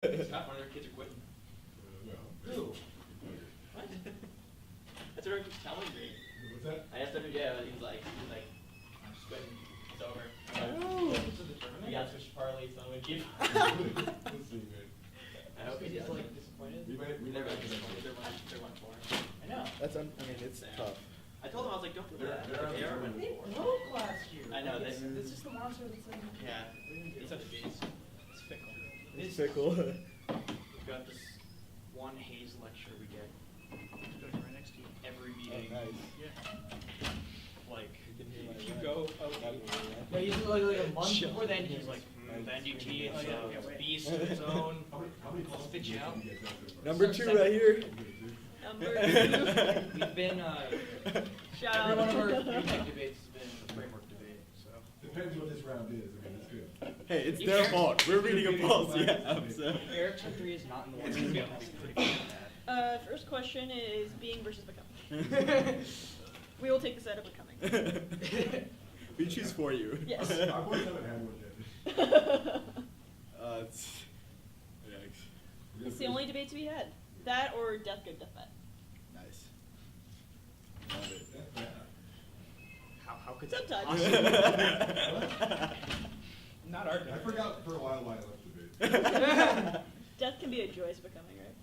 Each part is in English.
Stop, one of their kids are quitting. Well. Who? What? That's what everyone keeps telling me. What's that? I asked him, yeah, he was like, I'm just quitting. It's over. Oh. We got switched parlays, so I'm gonna keep. Let's see, man. I hope he's like like disappointed. We They're never like disappointed. They're one for. I know. I mean, it's tough. I told him I was like, don't do They're- that. they're on They the are board. one They for. broke last year. I know, It's, they- it's just the monster that's in. Yeah. It's It's such a beast. It's fickle. It's It's fickle. We've got this one Hayes lecture we get Goes right next to you. every Oh, meeting. nice. Yeah. Like, You can hear my if you rap. go out. Yeah, he's like a month Chill. before then, he's like, The NDT, it's Oh, yeah, a wait. beast of its own. How many calls Spit you out. did you guys have so far? Number 2 right here. Number 2. We've been, Shout every out. one of our tech debates has been a framework debate, so. Depends what this round is. I mean, it's good. Hey, it's You their sure? fault. We're reading a pulse. Yeah. So. Eric's victory is not in the one that's gonna be pretty good at First question is being versus becoming. We will take the side of becoming. We choose for you. Yes. Our boys haven't had one yet. It's. Yikes. It's the only debate to be had. That or death good, death bad. Nice. Love it. Yeah. How could that Sometimes. possibly? not our I forgot for a while why I left debate. Death can be a joyous becoming, right?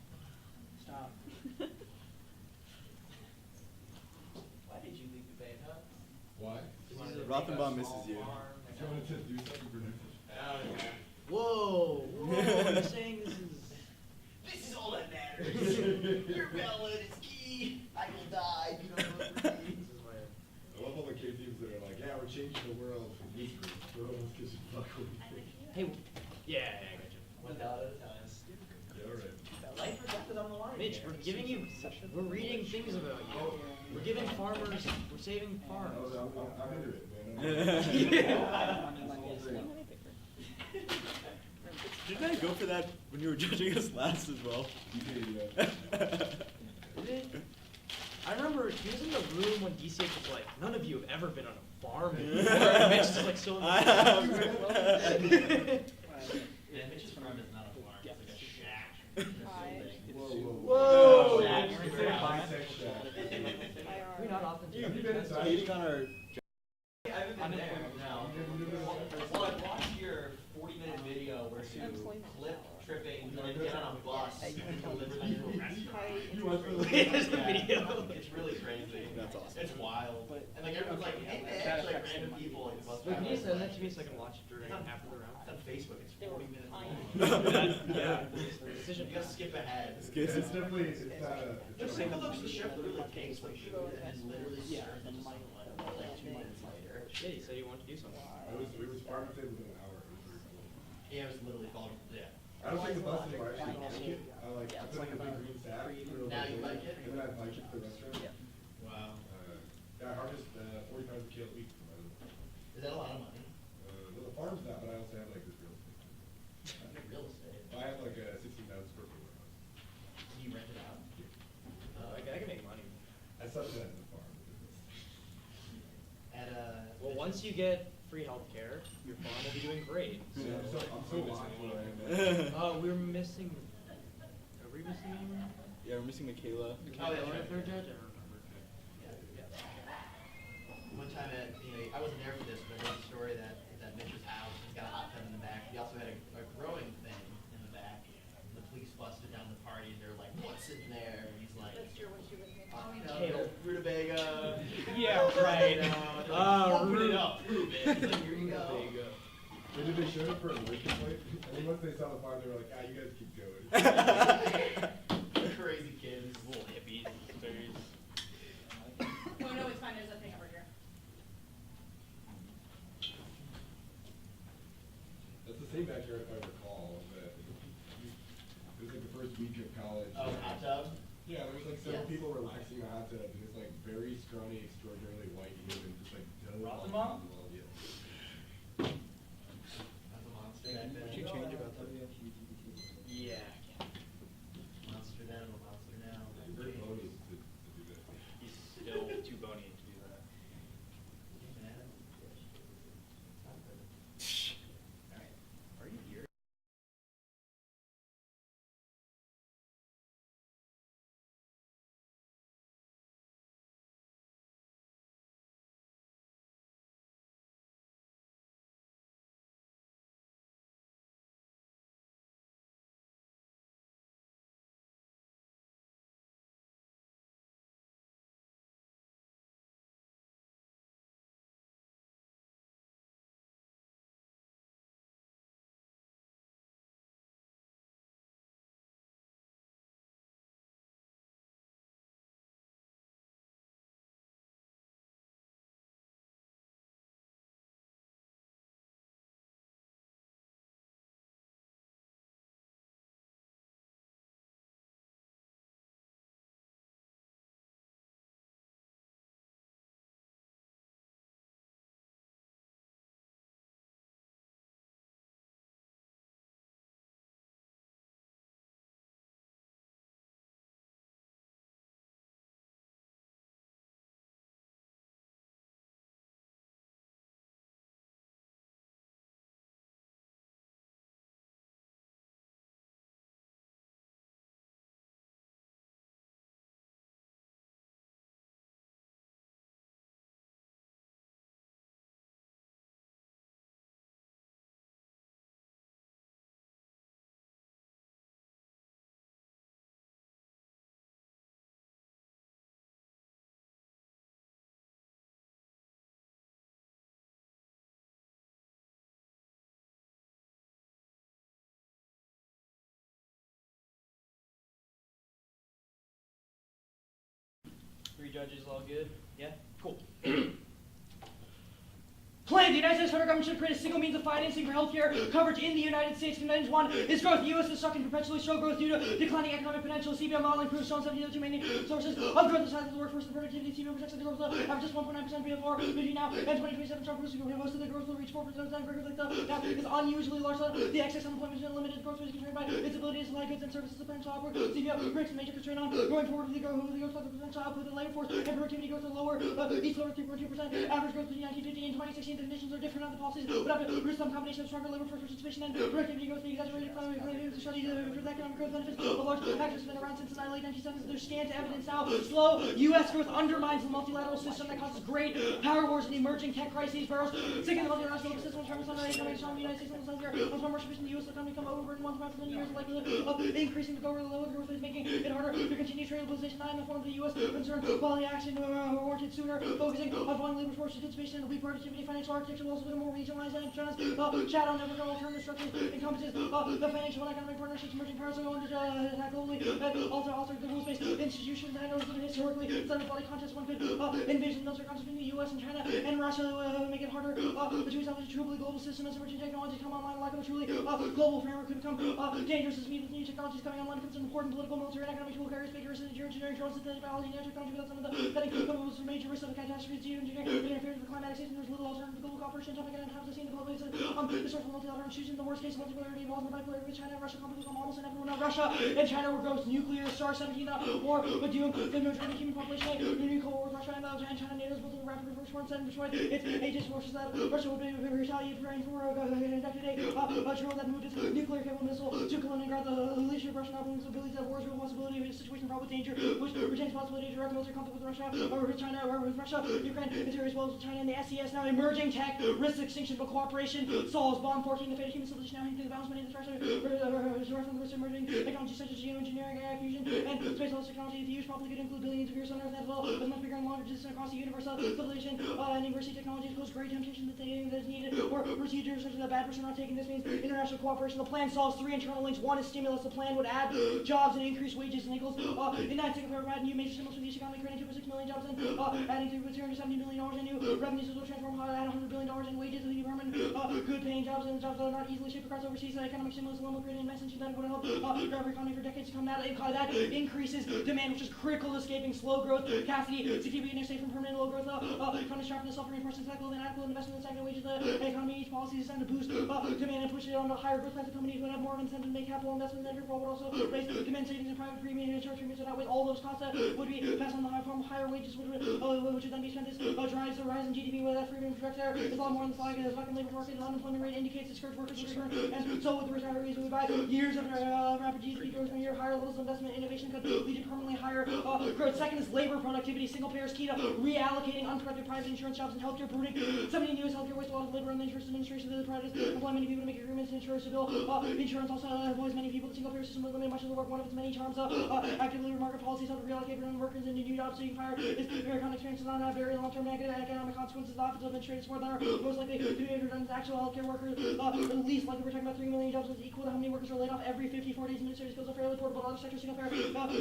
Stop. Why did you leave debate, huh? Why? Rothenbaum misses you. Do you want to just do something productive? Oh, yeah. Whoa, whoa, you're saying this is... This is all that matters. Your ballot is key. I will die if you don't vote for me. I love all the kid teams that are like, yeah, we're changing the world for youth group. But almost gives a fuck what we think. Hey, Yeah, I got you. One dollar at a time. Yeah, all right. Life or death is on the line. Mitch, here. we're giving you, we're reading things about you. We're giving farmers, we're saving farms. I'm into it, man. Didn't I go for that when you were judging us last as well? Is it? I remember he was in the room when DCH was like, none of you have ever been on a farm before. And Mitch is like so I have. Yeah, Mitch's farm is not a farm. It's like a shack. Whoa! Shack. It's a high-tech shack. Are we not often You've been inside. Hating on our. I haven't been there, no. Well, I watched your 40-minute video where you clip tripping and then get on a bus and deliver them to a restaurant. You went for Here's the Yeah. video. It's really crazy. That's awesome. It's wild. And like everyone's like, hey man, like random people like the bus Wait, can you drivers, send that like- to me so I can watch it during It's on- after the round? It's on Facebook, it's They were 40 minutes fine. long. Yeah. You gotta skip ahead. It's definitely, it's not a. Just take a look at the chef literally takes like food and literally serves it to someone like 2 minutes later. Yeah, you said you wanted to do something. It was farm to within an hour. It was very cool. Yeah, it was literally called, yeah. I don't take the bus anymore. I actually like it. I put in a big green sack. Now you like it? And then I bike it to the restaurant. Yeah. Wow. Yeah, I harvest 40 pounds of kale a week. Is that a lot of money? Well, the farm's not, but I also have like this real estate. Real estate. I have like a 16,000 square foot warehouse. Do you rent it out? I can make money. I subsidize the farm. At Well, once you get free healthcare, your farm will be doing great. So I'm so missing We're missing. Are we missing anyone? Yeah, we're missing Michaela. Oh, that's right. Third judge? I don't remember. One time at, I wasn't there for this, but I heard the story that Mitch's house, he's got a hot tub in the back. He also had a growing thing in the back. The police busted down the party and they're like, what's in there? And he's like, That's your what you would make. Kale. rutabaga. Yeah, right. Open it up, prove it. He's like, here you go. So did they show it for a license plate? And then once they saw the farm, they were like, ah, you guys keep going. Crazy kids. Little hippies, hipsters. No, no, it's fine. There's a thing over here. That's the same backyard if I recall. That it was like the first week of college. Oh, hot tub? Yeah, there was like several Yes. people relaxing in the hot tub, and this like very scrawny, extraordinarily white human just like dove off Rothenbaum? the wall. Yeah. That's a monster. What'd you change about that? Yeah. Monster then, a monster now. Very bony to do that. He's still too bony. judges all good? Yeah? Cool. Plan. The United States federal government should create a single means of financing for healthcare coverage in the United States. Convention 1 is growth. The U.S. is stuck in perpetually slow growth due to declining economic potential. CBO modeling proves shown 70 of the two main sources of growth, the size of the workforce and productivity. CBO projects that the growth will average just 1.9% before between now and 2027. Trump predicts most of the growth will reach 4%. Growth like that is unusually large. The excess unemployment is limited. Growth rate is constrained by its ability to supply goods and services to potential output. CBO predicts a major constraint on going forward with the growth of the potential output of the labor force and productivity growth are lower. Each lower 3.2%. Average growth between 1950 and 2016. The conditions are different on the policies would have to produce some combination of stronger labor force participation and productivity growth. The exaggerated primary to study for the economic growth benefits of large factors have been around since the late 1970s. There's scant evidence now. Slow U.S. growth undermines the multilateral system that causes great power wars and emerging tech crises. Burrows sick of the multilateral system. Terms on the economic strong United States and the more sufficient the U.S. economy come over in 1.5 years. The likelihood of increasing the lower growth is making it harder to continue trade liberalization. I am informed of the U.S. concern quality action warranted sooner, focusing on following labor force participation and weak productivity. Financial architecture will also become more regionalized and China's shadow never go alternative structures encompasses the financial and economic partnerships emerging powers are going to attack globally and alter the rules-based institutions that know that historically instead of body contest one could envision those are contest between the U.S. and China and Russia make it harder to establish a truly global system as emerging technologies come online. Like a truly global framework could become dangerous as new technologies coming online becomes an important political, military, and economic tool carries bigger research, engineering, drones, synthetic biology, nanotechnology without some of the setting pose major risks of catastrophes to engineering interference with climatic system. There's little alternative global cooperation. Topic and have to see the global the source of multilateral institutions. In the worst case, multipolarity involves the bipolarity with China and Russia. Conflict will almost inevitable. Now Russia and China were gross nuclear star 17 war would doom the majority of the human population. New Cold War with Russia and China NATO's built a rapid reverse front and destroyed its aegis forces that Russia would be retaliated for a drill that moved its nuclear capable missile to Kaliningrad. The leadership of Russian opponents ability to have wars with possibility of a situation fraught with danger, which retains possibility of direct military conflict with Russia or with China or with Russia, Ukraine, interior as well as with China and the SES. Now emerging tech risks extinction but cooperation solves bomb 14 the fate of human civilization. Now hinting the balance money the threat from the risk of emerging technology such as geoengineering, AI fusion, and space technology. If used properly could include billions of years on Earth as well as much bigger and longer distance across the universe. Civilization and university technologies pose great temptation that is needed or procedures such as a bad person not taking. This means international cooperation. The plan solves three internal links. One is stimulus. The plan would add jobs and increase wages and equals in that single provide new major stimulus for the economy, creating 2.6 million jobs and adding $270 million in new revenues will transform add $100 billion in wages and permanent good paying jobs and jobs that are not easily shipped across overseas. Economic stimulus alone will create an immense incentive that would help drive our economy for decades to come. That increases demand, which is critical to escaping slow growth. Cassidy to keep it safe from permanent low growth. Economy sharpen the suffering forcing cycle of inadequate investment in stagnant wages. The economy needs policies designed to boost demand and push it on the higher growth class of companies would have more of an incentive to make capital investments and therefore would also raise demand savings and private premium and insurance premiums. So that way all those costs that would be passed on the higher wages which would then be spent. This drives the rise in GDP where that freedom project there is a lot more than the flag. The fucking labor market, the unemployment rate indicates that scourge workers will return, and so with the retirees we buy years of rapid GDP growth and year higher levels of investment innovation could lead to permanently higher growth. Second is labor productivity. Single payer is key to reallocating unproductive private insurance jobs and healthcare, proving 70 new healthcare waste a lot of labor and the insurance administration of the private employ many people to make agreements and insurance to bill. Insurance also employs many people. The single payer system will limit much of the work. One of its many charms active labor market policies help to reallocate workers into new jobs so you can hire is very common experience does not have very long-term negative economic consequences. The office of administrative support that are most likely to be redundant actual healthcare workers at least likely we're talking about 3 million jobs is equal to how many workers are laid off every 54 days. Administrative skills are fairly portable. Other sectors single payer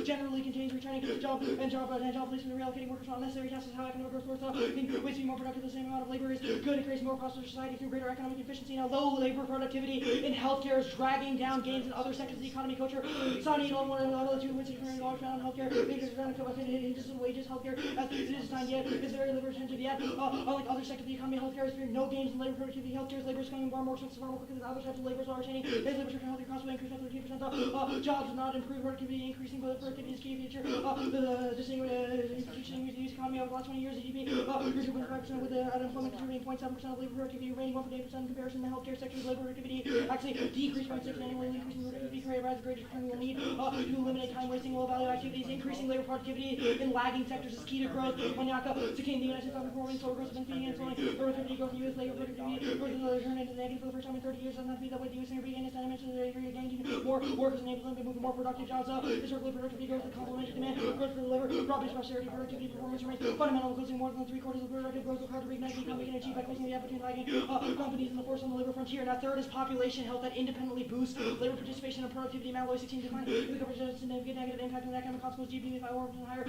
generally contains returning job placement and reallocating workers on necessary tasks. How economic growth works ways to be more productive. The same amount of labor is good and creates more prosperous society through greater economic efficiency. Now low labor productivity in healthcare is dragging down gains in other sectors of the economy. Culture, Saudi, one of the two which is currently large found on healthcare. Hinges and wages. Healthcare as it is designed yet is very labor intensive yet. Unlike other sectors of the economy, healthcare is no gains in labor productivity. Healthcare is labor is becoming more expensive, far more quickly than other types of labor are retaining. Labor structure healthcare costs will increase by 13%. Jobs will not improve productivity, increasing but productivity is key feature. The institution use economy over the last 20 years. GDP grew 2.5% with the unemployment contributing 0.7% of labor productivity, remaining 1.8% in comparison. The healthcare sector's labor productivity actually decreased by 6% annually, increasing productivity provides the greatest return we'll need to eliminate time wasting, low value activities. Increasing labor productivity in lagging sectors is key to growth. Manyaka, Sakine, the United States performing slower growth has been feeding and slowing productivity growth in U.S. labor productivity growth will turn into negative for the first time in 30 years. Doesn't have to be that way. The U.S. began its dimensions of the area gaining more workers enables them to move more productive jobs. Historically, productivity growth is complementary demand growth for the labor. Property prosperity, productivity, performance remains fundamental, including more than 3/4 of productive growth required to reignite the economy can achieve by placing the opportunity lagging companies in the force on the labor frontier. Now, third is population health that independently boosts labor participation and productivity. the amount of 16 decline. The coverage has a significant negative impact on the economic consequences of GDP 5 or higher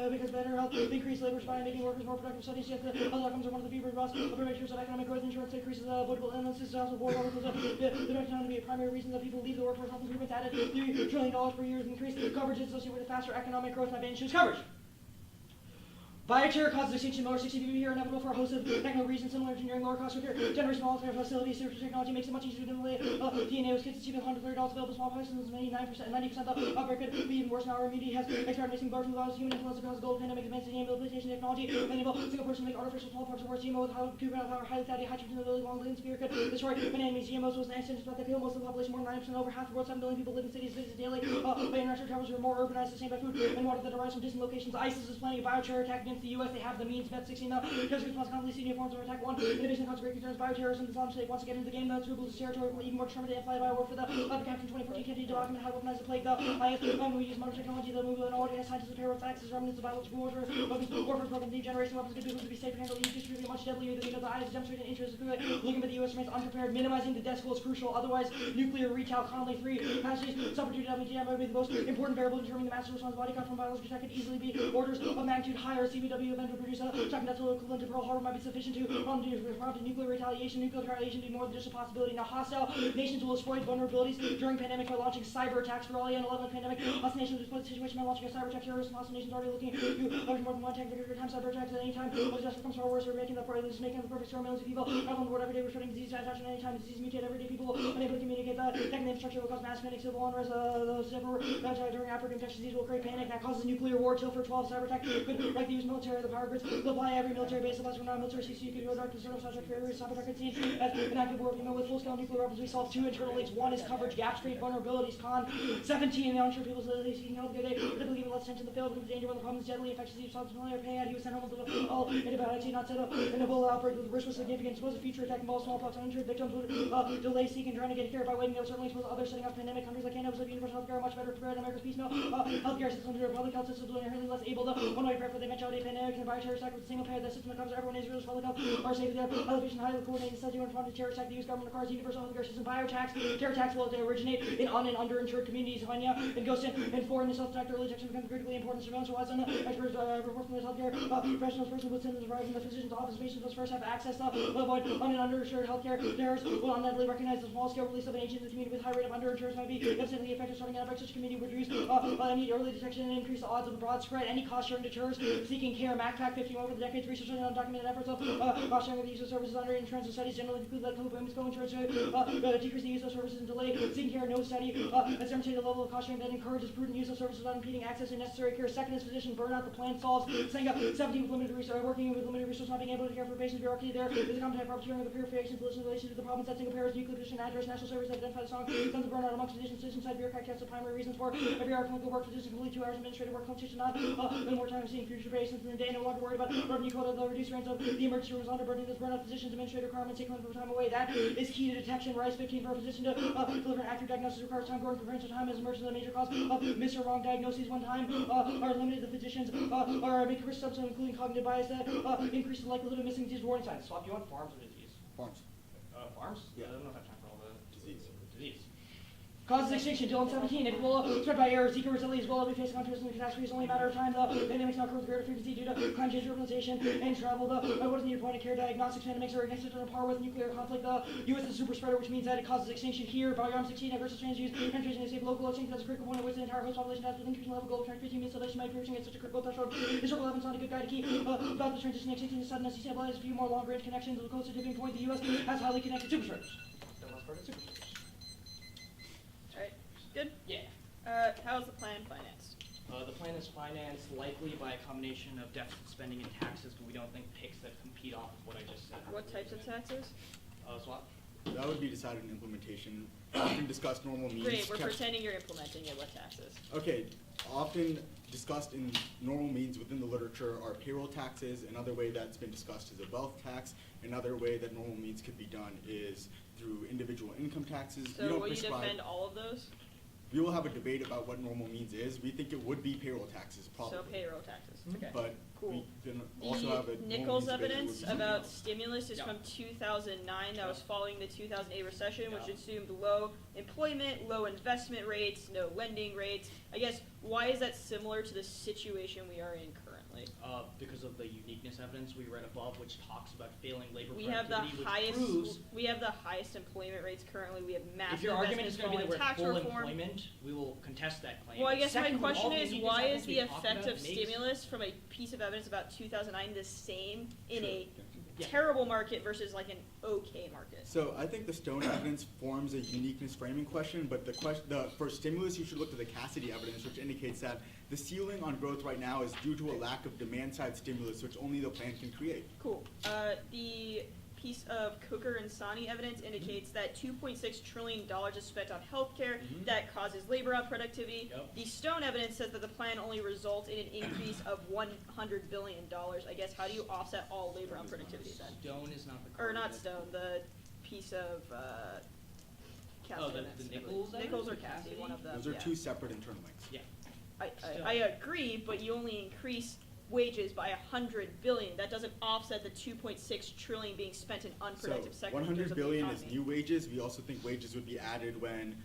because better health, increased labor supply, making workers more productive. Studies yet the other outcomes are one of the few costs of measures of economic growth. Insurance increases avoidable illnesses, also war the economy, a primary reason that people leave the workforce. Health improvements added $3 trillion per year, increased coverage associated with a faster economic growth. My band choose coverage. Bioterror causes extinction. Lower 60 BB are inevitable for a host of technical reasons similar to engineering. Lower cost repair, generation of all facilities, surface technology makes it much easier to delay DNA with kids achieving $130 available small prices. 90% of outbreak could be even worse now. Our immunity has expired, mixing birth with laws, human influenza causes global pandemic, advanced rehabilitation technology, enable single person to make artificial smallpox or worse. GMO with highly fatty, high tryptophan, long living spirit could destroy many enemies. GMOs was an accident that kill most of the population. More than 90%, over half the world, 7 billion people live in cities daily. By international travelers who are more urbanized, sustained by food and water that derives from distant locations. ISIS is planning a bioterror attack against the U.S. They have the means. Met 16 now. Terrorist response commonly seen uniforms of attack 1. Innovation causes great concerns. Bioterrorism. The Islamic State wants to get into the game. The troops territory will even more determined to fly by war for the captain 2014 continue to document how weaponized the plague. The IS we use modern technology. The move and organized scientists prepare with facts as remnants of biological warfare. Warfare program new generation weapons good people to be safe and handle use distributed much deadlier than the IS demonstrated interest. Looking at the U.S. remains unprepared. Minimizing the death toll is crucial. Otherwise, nuclear retail Conley 3 passages suffered due to WGM would be the most important variable determining the master response body count from biological attack could easily be orders of magnitude higher. CBW event would produce a shocking death toll equivalent to Pearl Harbor might be sufficient to prompt nuclear retaliation. Nuclear retaliation would be more than just a possibility. Now, hostile nations will exploit vulnerabilities during pandemic by launching cyber attacks. For all the 11 pandemic, hostile nations will exploit the situation by launching a cyber attack. Terrorists and hostile nations already looking to leverage more than one attack. Victory time cyber attacks at any time. When disaster comes far worse, we're making the perfect storm. Millions of people out on the board every day. We're spreading disease at any time. Disease mutate every day. People unable to communicate. The technical infrastructure will cause mass panic, civil unrest. During outbreak infectious disease will create panic. That causes a nuclear war. Till for 12 cyber attack could like the U.S. military, the power grids. They'll fly every military base. Unless we're not military CC, could go dark to zero subject for every cyber attack could see as an active war. With full-scale nuclear weapons, we solve 2 internal leaks. 1 is coverage gaps, create vulnerabilities. Con 17, the unsure people's seeking healthcare. They believe in less attention to the field because danger when the problem is deadly. Infectious disease solves familiar pain. He was sent home with all antibiotics. He not set up an Ebola outbreak with risk was significant. Suppose a future attack involves smallpox. Uninsured victims would delay seeking trying to get care by waiting. There certainly suppose others setting up pandemic countries like Canada with universal healthcare are much better prepared. America's piecemeal healthcare systems and public health systems are inherently less able to one-way prepare for the eventuality of pandemic and bioterror attack with a single pair. The system that covers everyone in Israel's public health are safe. They have elevation highly coordinated study when front of terror attack. The U.S. government requires universal healthcare system. Bioattacks, terror attacks will originate in un- and underinsured communities. Hanya and Goshen and foreign and self-attack early detection becomes critically important. Surveillance relies on experts reports from the healthcare professionals. Person with symptoms arising in the physician's office. Patients must first have access to avoid un- and underinsured healthcare. Terrorists will undoubtedly recognize the small-scale release of an agent in the community with high rate of underinsurance might be devastatingly effective. Starting outbreak, such a community would reduce need early detection and increase the odds of a broad spread. Any cost sharing to terrorists seeking care. MacPac 51 over the decades research on undocumented efforts of cost sharing of the use of services under insurance. Studies generally conclude that co-insurance decrease the use of services and delay seeking care. No study has demonstrated a level of cost sharing that encourages prudent use of services without impeding access to necessary care. Second is physician burnout. The plan solves. Saying 17 with limited resource, working with limited resources, not being able to care for patients. Bureaucracy there is a competent profiteering of the purification solution relation to the problems that single payers, nuclear physician address, national service that identify the strong sense of burnout amongst physicians. Physician side bureaucrat casts the primary reasons for every hour clinical work. Physician complete 2 hours administrative work. Physician not and more time seeing future patients in the day. No longer worried about revenue quota. The reduced range of the emergency rooms under burden. This burnout physicians administrative requirements take clinical time away. That is key to detection. Rise 15 for a physician to deliver an accurate diagnosis requires time. Growing comprehensive time is emergence of a major cause of miss or wrong diagnoses. One time are limited. The physicians are making risk assumptions including cognitive bias that increases the likelihood of missing disease warning signs. Swap, you want farms or disease? Farms. Farms? Yeah. I don't know if I have time for all the Disease. disease. Causes extinction, Dylan 17. If it will spread by air, Zika or Zilly as well, we face countries and catastrophes. It's only a matter of time. The pandemics now occur with greater frequency due to climate change, urbanization, and travel. What is needed point of care diagnostics pandemics are against it on par with nuclear conflict. The U.S. is a super spreader, which means that it causes extinction here. Volume 16, versus transfuse, penetration, safe local extinction as a critical point at which the entire host population has with increasing level of global transmission. Installation might be reaching at such a critical threshold. Historical evidence not a good guide to keep about the transition extinction is sudden as he stabilizes a few more long-range connections with a closer tipping point. The U.S. has highly connected super spreaders. They're less spreaded super spreaders. Alright, good? Yeah. How is the plan financed? The plan is financed likely by a combination of deficit spending and taxes, but we don't think picks that compete off of what I just said. What types of taxes? Swap? That would be decided in implementation. Often discussed normal means. Great, we're pretending you're implementing it. What taxes? Okay, often discussed in normal means within the literature are payroll taxes. Another way that's been discussed is a wealth tax. Another way that normal means could be done is through individual income taxes. So will you defend all of those? we will have a debate about what normal means is. We think it would be payroll taxes, probably. So payroll taxes. Okay. But Cool. we can also have a The normal Nichols means debate that evidence would be about something stimulus is Yeah. from 2009. That was Yeah. following the 2008 recession, which Yeah. assumed low employment, low investment rates, no lending rates. I guess, why is that similar to the situation we are in currently? Because of the uniqueness evidence we read above, which talks about failing labor We have the productivity, which highest. proves We have the highest employment rates currently. We have massive if your argument is investments going to be that tax we're at full reform. employment, we will contest that claim. Well, I guess my Secondly, all question the is, uniqueness why is evidence the we talked effect about of makes- stimulus from a piece of evidence about 2009 the same in a Yeah. terrible market versus like an okay market? So I think the Stone evidence forms a uniqueness framing question, but for stimulus, you should look to the Cassidy evidence, which indicates that the ceiling on growth right now is due to a lack of demand-side stimulus, which only the plan can create. Cool. The piece of Coker and Sani evidence indicates that $2.6 trillion is spent on healthcare that causes labor unproductivity. Yep. The Stone evidence says that the plan only results in an increase of $100 billion. I guess, how do you offset all labor unproductivity then? Stone is not the Or card not that- Stone, the piece of Cassidy Oh, the evidence. Nichols Nichols or evidence? Cassidy, one of them. Those are yeah. two separate internal links. Yeah. Still. I agree, but you only increase wages by $100 billion. That doesn't offset the $2.6 trillion being spent in So unproductive sectors. 100 billion is economy. new wages. We also think wages would be added when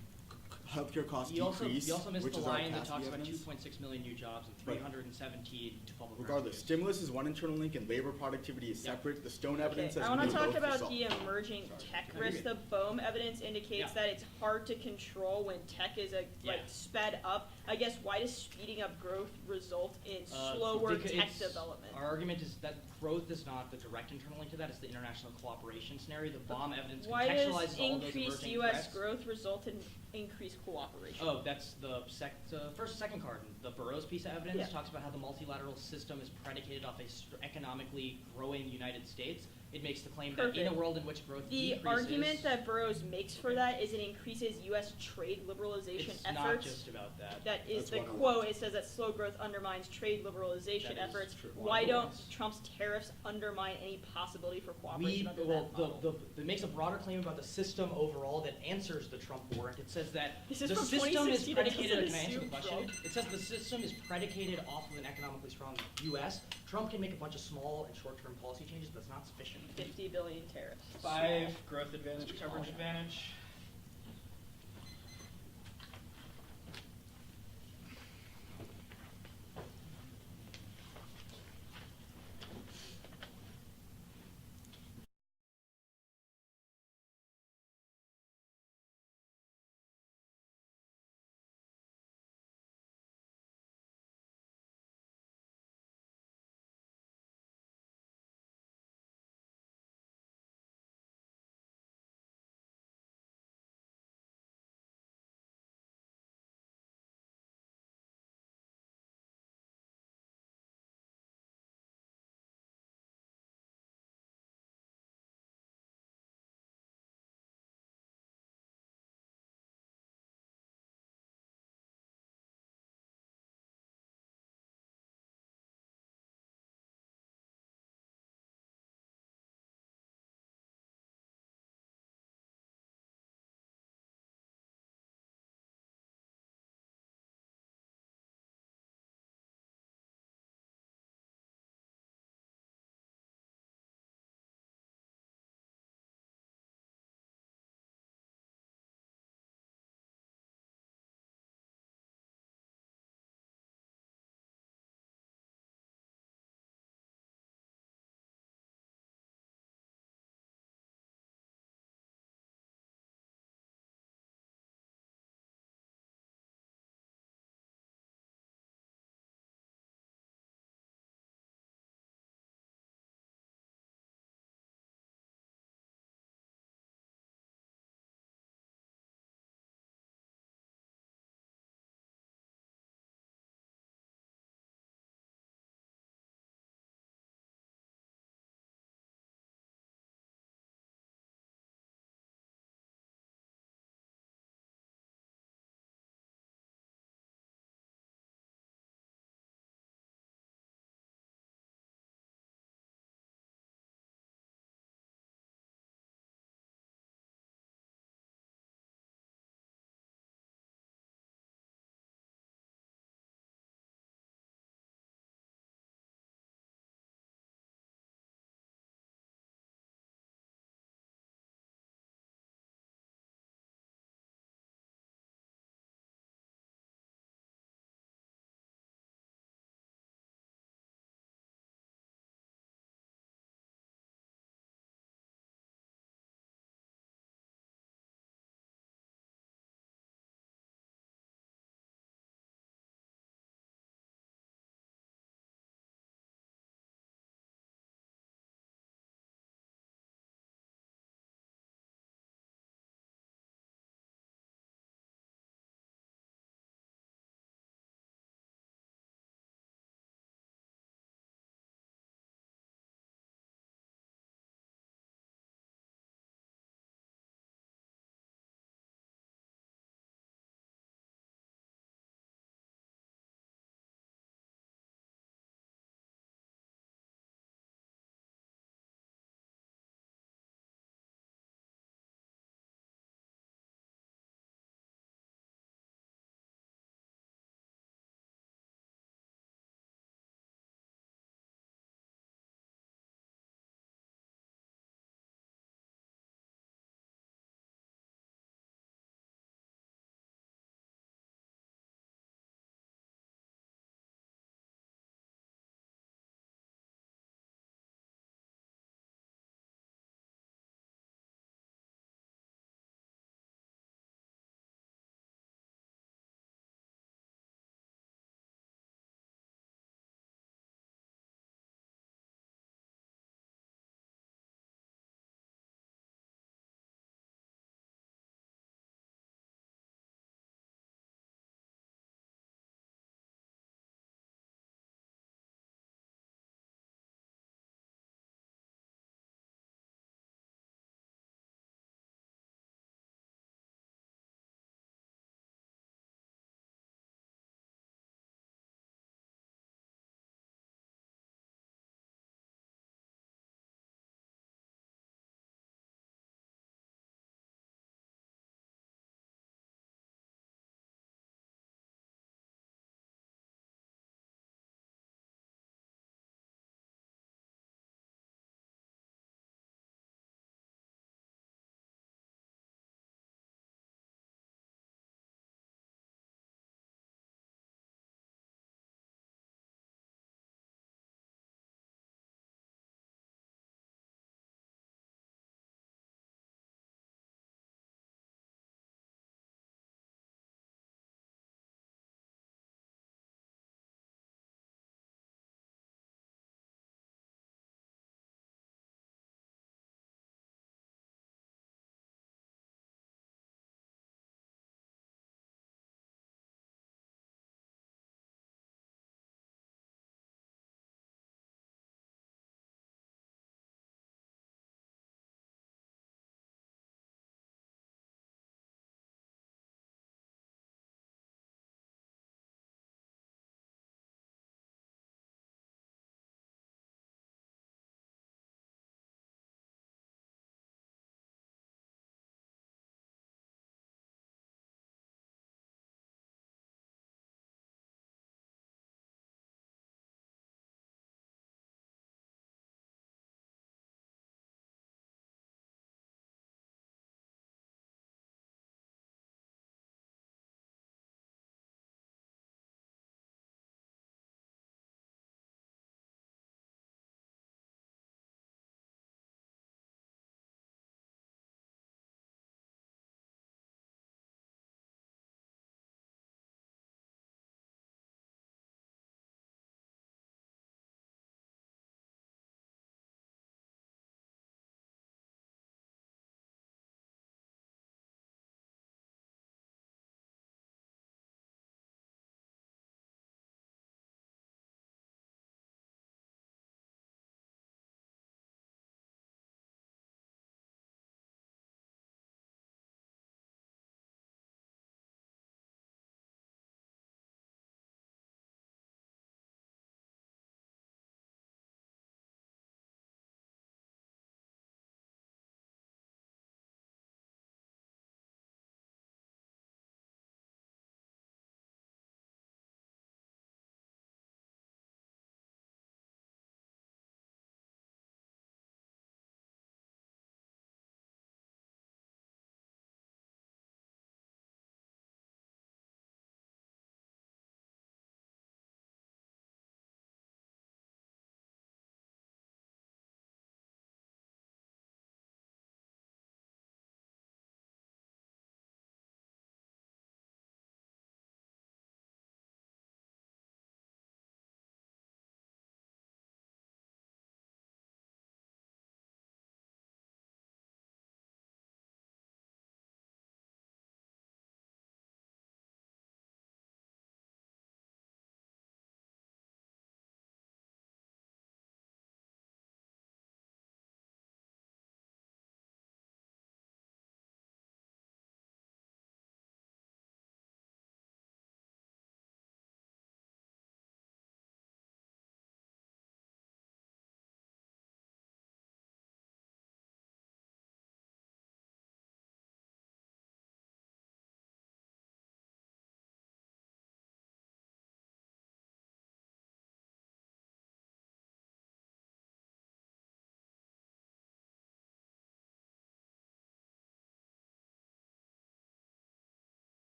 healthcare costs You also decrease, missed which the is our line that Cassidy talks about evidence. 2.6 million new jobs and Right. 317 to public Regardless, revenues. stimulus is one internal link and labor productivity is Yeah. separate. The Stone Okay, evidence says I we want need to talk both about solve. the emerging tech I agree. risk. The BOEM evidence indicates Yeah. that it's hard to control when tech is Yeah. sped up. I guess, why does speeding up growth result in Uh, slower because tech it's- development? Our argument is that growth is not the direct internal link to that, it's the international cooperation scenario. The bomb evidence Why contextualizes does all those increased emerging U.S. threats. growth result in increased cooperation? Oh, that's the second card. The Burroughs piece of evidence Yeah. talks about how the multilateral system is predicated off a economically growing United States. It makes the claim that in a Perfect. world in which growth The decreases, argument that Burroughs makes for that is it increases U.S. trade liberalization it's efforts. not just about that. That is That's the one of the quote. ones. It says that slow growth undermines trade liberalization That is efforts. true. Why One of the don't ones. Trump's tariffs undermine any possibility for cooperation under well, that model? it makes a broader claim about the system overall that answers the Trump warrant. It says that This is the from system is 2016, it predicated. doesn't Can I answer the assume question? Trump. It says the system is predicated off of an economically strong U.S. Trump can make a bunch of small and short-term policy changes, but it's not sufficient. 50 billion tariffs. 5, growth advantage, coverage advantage.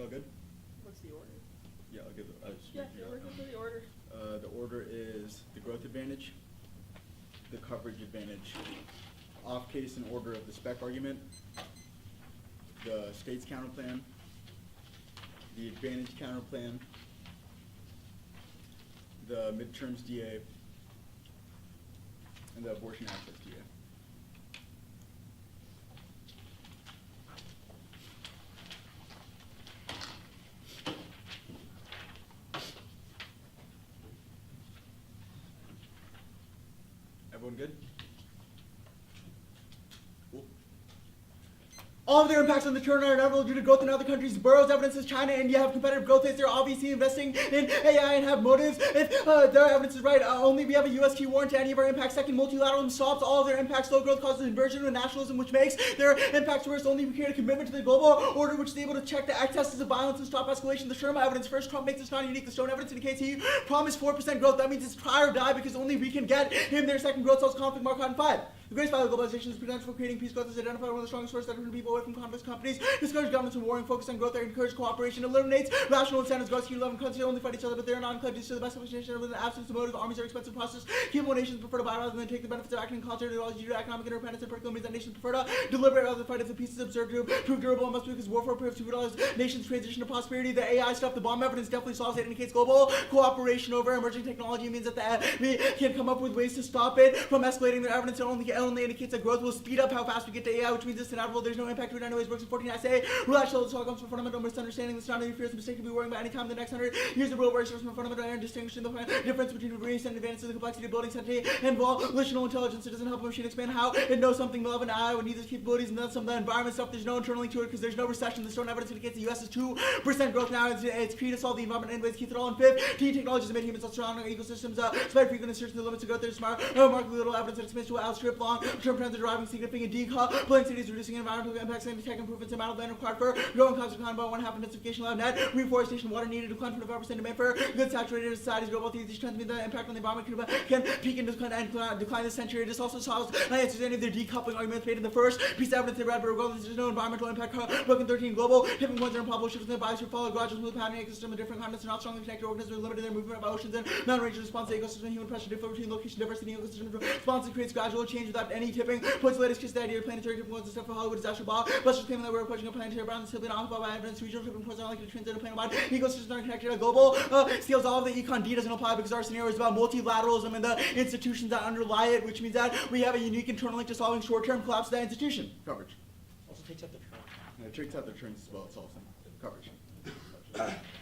all good? What's the order? Yeah, I'll give it. Yeah, we're good for the order. The order is the growth advantage, the coverage advantage, off case in order of the spec argument, the state's counter plan, the advantage counter plan, the midterms DA, and the abortion access DA. Everyone good? Cool. All of their impacts on the turn are inevitable due to growth in other countries. Burroughs evidences China and India have competitive growth rates. They're obviously investing in AI and have motives. If their evidence is right, only we have a U.S. key warrant to any of our impacts. Second, multilateralism stops all of their impacts. Slow growth causes inversion with nationalism, which makes their impacts worse. Only we create a commitment to the global order, which is able to check the excesses of violence and stop escalation. The Sherma evidence first, Trump makes this not unique. The Stone evidence indicates he promised 4% growth. That means it's try or die because only we can get him their second growth solves conflict. Mark Cotton 5. The greatest value of globalization is potential for creating peace. Growth is identified one of the strongest sources that turn people away from conflicts. Companies discourage governments from warring, focus on growth. They encourage cooperation, eliminates rational incentives. Growth key 11 countries only fight each other, but they're not inclined to the best explanation of the absence of motive. Armies are expensive process. Capable nations prefer to buy rather than take the benefits of acting in concert. Due to economic interdependence and particular means that nations prefer to deliberate rather than fight. If the peace is observed to prove durable, it must be because warfare proves to utilize nations' transition to prosperity. The AI stuff, the bomb evidence definitely solves it. Indicates global cooperation over emerging technology means that we can come up with ways to stop it from escalating. Their evidence only indicates that growth will speed up how fast we get to AI, which means it's inevitable. There's no impact to it anyways. Works in 14 SA. Rule actually comes from fundamental misunderstanding. The surrounding fears and mistake to be worrying about any time in the next 100 years. The real worry starts from fundamental error and distinguishing the difference between recent and advances in the complexity of building entity and volitional intelligence. It doesn't help a machine expand how it knows something will have an eye would need these capabilities and then some of the environment stuff. There's no internal link to it because there's no recession. The Stone evidence indicates the US is 2% growth now. It's key to solve the environment anyways. Keep it all in 15 technologies that made humans surrounding ecosystems. Spread frequent insertion the limits of growth. There's smart, remarkably little evidence that it's meant to outstrip long-term trends are driving significant decoupling cities, reducing environmental impacts and tech improvements in amount of land required for growing costs decline by 1/2 intensification lab net reforestation water needed to decline 25% demand for good saturated societies. Global these trends mean the impact on the environment can peak and decline this century. This also solves answers any of their decoupling arguments made in the first piece of evidence they read, but regardless, there's no environmental impact. Broken 13 global tipping points are improbable. Shifts in the biosphere follow gradual smooth pattern ecosystem of different continents are not strongly connected. Organisms are limited their movement by oceans and mountain ranges response to ecosystem. Human pressure differ between location diversity and ecosystem response creates gradual change without any tipping points. The latest kiss the idea of planetary tipping points and stuff for Hollywood disaster ball. Buster's claiming that we're approaching a planetary balance simply not by evidence. Regional tipping points are likely to transit a planet-wide. Ecosystems are connected at global scales. All of the econ D doesn't apply because our scenario is about multilateralism and the institutions that underlie it, which means that we have a unique internal link to solving short-term collapse of that institution. Coverage. Also takes out the trunk. It takes out the trends as well. It solves them. Coverage.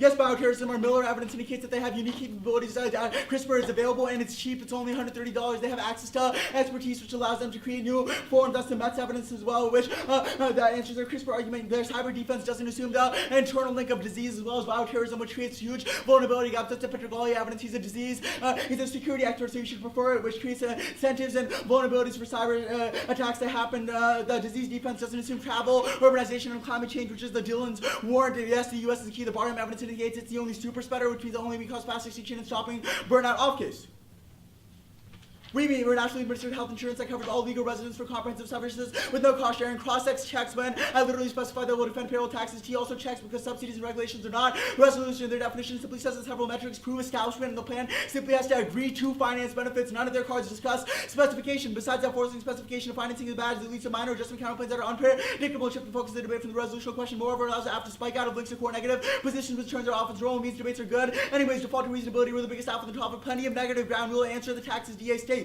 Yes, bioterrorism or Miller evidence indicates that they have unique capabilities. CRISPR is available and it's cheap. It's only $130. They have access to expertise which allows them to create new forms. That's the Metz evidence as well, which that answers their CRISPR argument. Their cyber defense doesn't assume the internal link of disease as well as bioterrorism, which creates huge vulnerability gaps. That's the Petrogali evidence. He's a disease. He's a security expert, so you should prefer it, which creates incentives and vulnerabilities for cyber attacks that happen. The disease defense doesn't assume travel, urbanization, and climate change, which is the Dillon's warrant. Yes, the U.S. is the key. The evidence indicates it's the only super spreader, which means only we cause fast extinction and stopping burnout off case. We're nationally administered health insurance that covers all legal residents for comprehensive services with no cost sharing. Cross-sex checks when I literally specify that will defend payroll taxes. T also checks because subsidies and regulations are not resolution. Their definition simply says that several metrics prove establishment, and the plan simply has to agree to finance benefits. None of their cards discuss specification. Besides that, forcing specification of financing is bad. It leads to minor adjustment counterplans that are unpredictable and shift the focus of the debate from the resolutional question. Moreover, it allows the app to spike out of links to core negative positions, which turns our offense role and means debates are good. Anyways, default to reasonability, we're the biggest alpha on the topic. Plenty of negative ground. We'll answer the taxes DA states.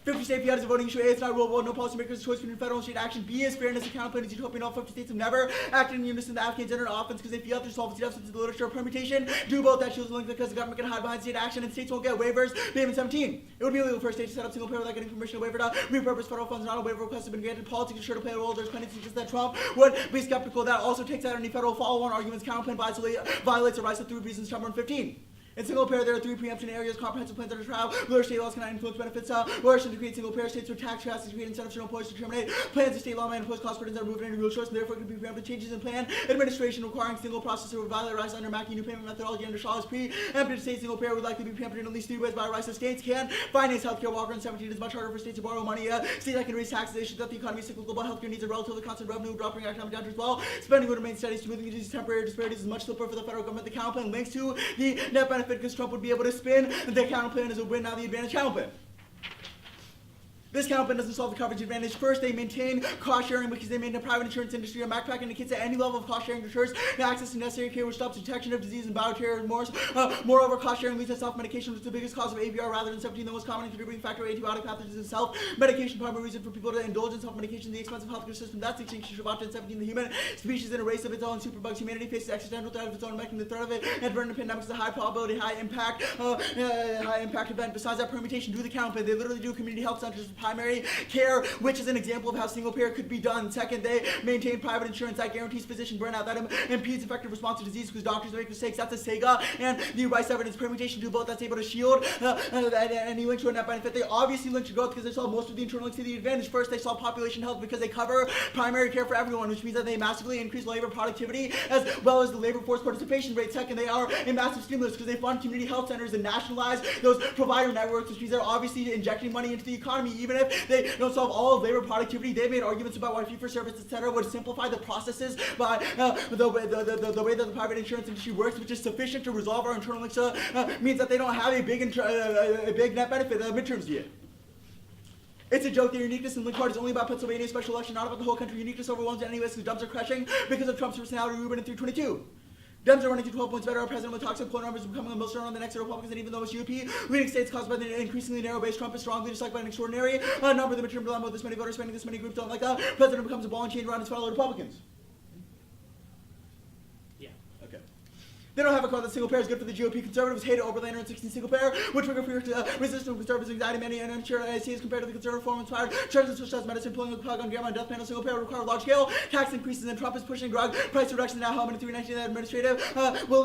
50 state fiat is a voting issue. A, it's not rule of law. No policymakers' choice between federal and state action. B is fairness and counterplan is utopian. All 50 states have never acted in unison. The Afghans entered offense because they fiat their solvency deficits in the literature. Permutation do both. That shows the link because the government can hide behind state action and states won't get waivers. Payment 17. It would be illegal for a state to set up single payer without getting permission to waiver to repurpose federal funds. Not a waiver request has been granted. Politics is sure to play a role. There's plenty to suggest that Trump would be skeptical. That also takes out any federal follow-on arguments. Counterplan violates the rights of 3 reasons. Number 15. In single payer, there are 3 preemption areas: comprehensive plans under trial, where state laws cannot influence benefits, where to create single payer states where tax capacity to create incentives for employers to terminate plans of state law may impose cost burdens that remove any real choice, and therefore could be preempted changes in plan administration requiring single process or violate rights under Mackey new payment methodology under Shaw is preempted. State single payer would likely be preempted in at least 3 ways by rights. States can finance healthcare. Walker and 17 is much harder for states to borrow money. States that can raise taxes, they should that the economy is cyclical, but healthcare needs a relatively constant revenue dropping economic downturns while spending would remain steady. Smoothing these temporary disparities is much simpler for the federal government. The counter plan links to the net benefit because Trump would be able to spin the counter plan as a win, now the advantage counter plan. This counter plan doesn't solve the coverage advantage. First, they maintain cost sharing because they maintain a private insurance industry. A MacPack indicates that any level of cost sharing ensures access to necessary care, which stops detection of disease and bioterror. Moreover, cost sharing leads to self-medication, which is the biggest cause of ABR rather than 17, the most common contributing factor of antibiotic pathogens is self-medication. Primary reason for people to indulge in self-medication, the expensive healthcare system. That's extinction of often 17. The human species in a race of its own superbugs. Humanity faces existential threat of its own, making the threat of it and burden of pandemics is a high probability, high impact event. Besides that permutation, do the counter plan. They literally do community health centers for primary care, which is an example of how single payer could be done. Second, they maintain private insurance that guarantees physician burnout, that impedes effective response to disease because doctors make mistakes. That's a SEGA, and the rights evidence permutation do both. That's able to shield any link to a net benefit. They obviously link to growth because they solve most of the internal links to the advantage. First, they solve population health because they cover primary care for everyone, which means that they massively increase labor productivity as well as the labor force participation rate. Second, they are a massive stimulus because they fund community health centers and nationalize those provider networks, which means they're obviously injecting money into the economy. Even if they don't solve all of labor productivity, they made arguments about why fee-for-service, etc., would simplify the processes by the way that the private insurance industry works, which is sufficient to resolve our internal links. Means that they don't have a big net benefit. Midterms yet. It's a joke that uniqueness in Link Card is only about Pennsylvania special election, not about the whole country. Uniqueness overwhelms it anyways because Dems are crashing because of Trump's personality. Ruben in 322. Dems are running to 12 points better. Our president with toxic poll numbers is becoming a millstone on the next of Republicans, and even though it's GOP leading states caused by the increasingly narrow base, Trump is strongly disliked by an extraordinary number of the midterm dilemma with this many voters spending this many groups don't like that. President becomes a ball and chain around his fellow Republicans. Yeah. Okay. They don't have a call that single payer is good for the GOP. Conservatives hate Oberlander and 16 single payer, which trigger fear resistance from conservatives, anxiety, many and unsure ICs compared to the conservative form inspired charges such as medicine, pulling the plug on grandma and death panel. Single payer require large scale tax increases, and Trump is pushing drug price reduction now. Home in 319 administrative will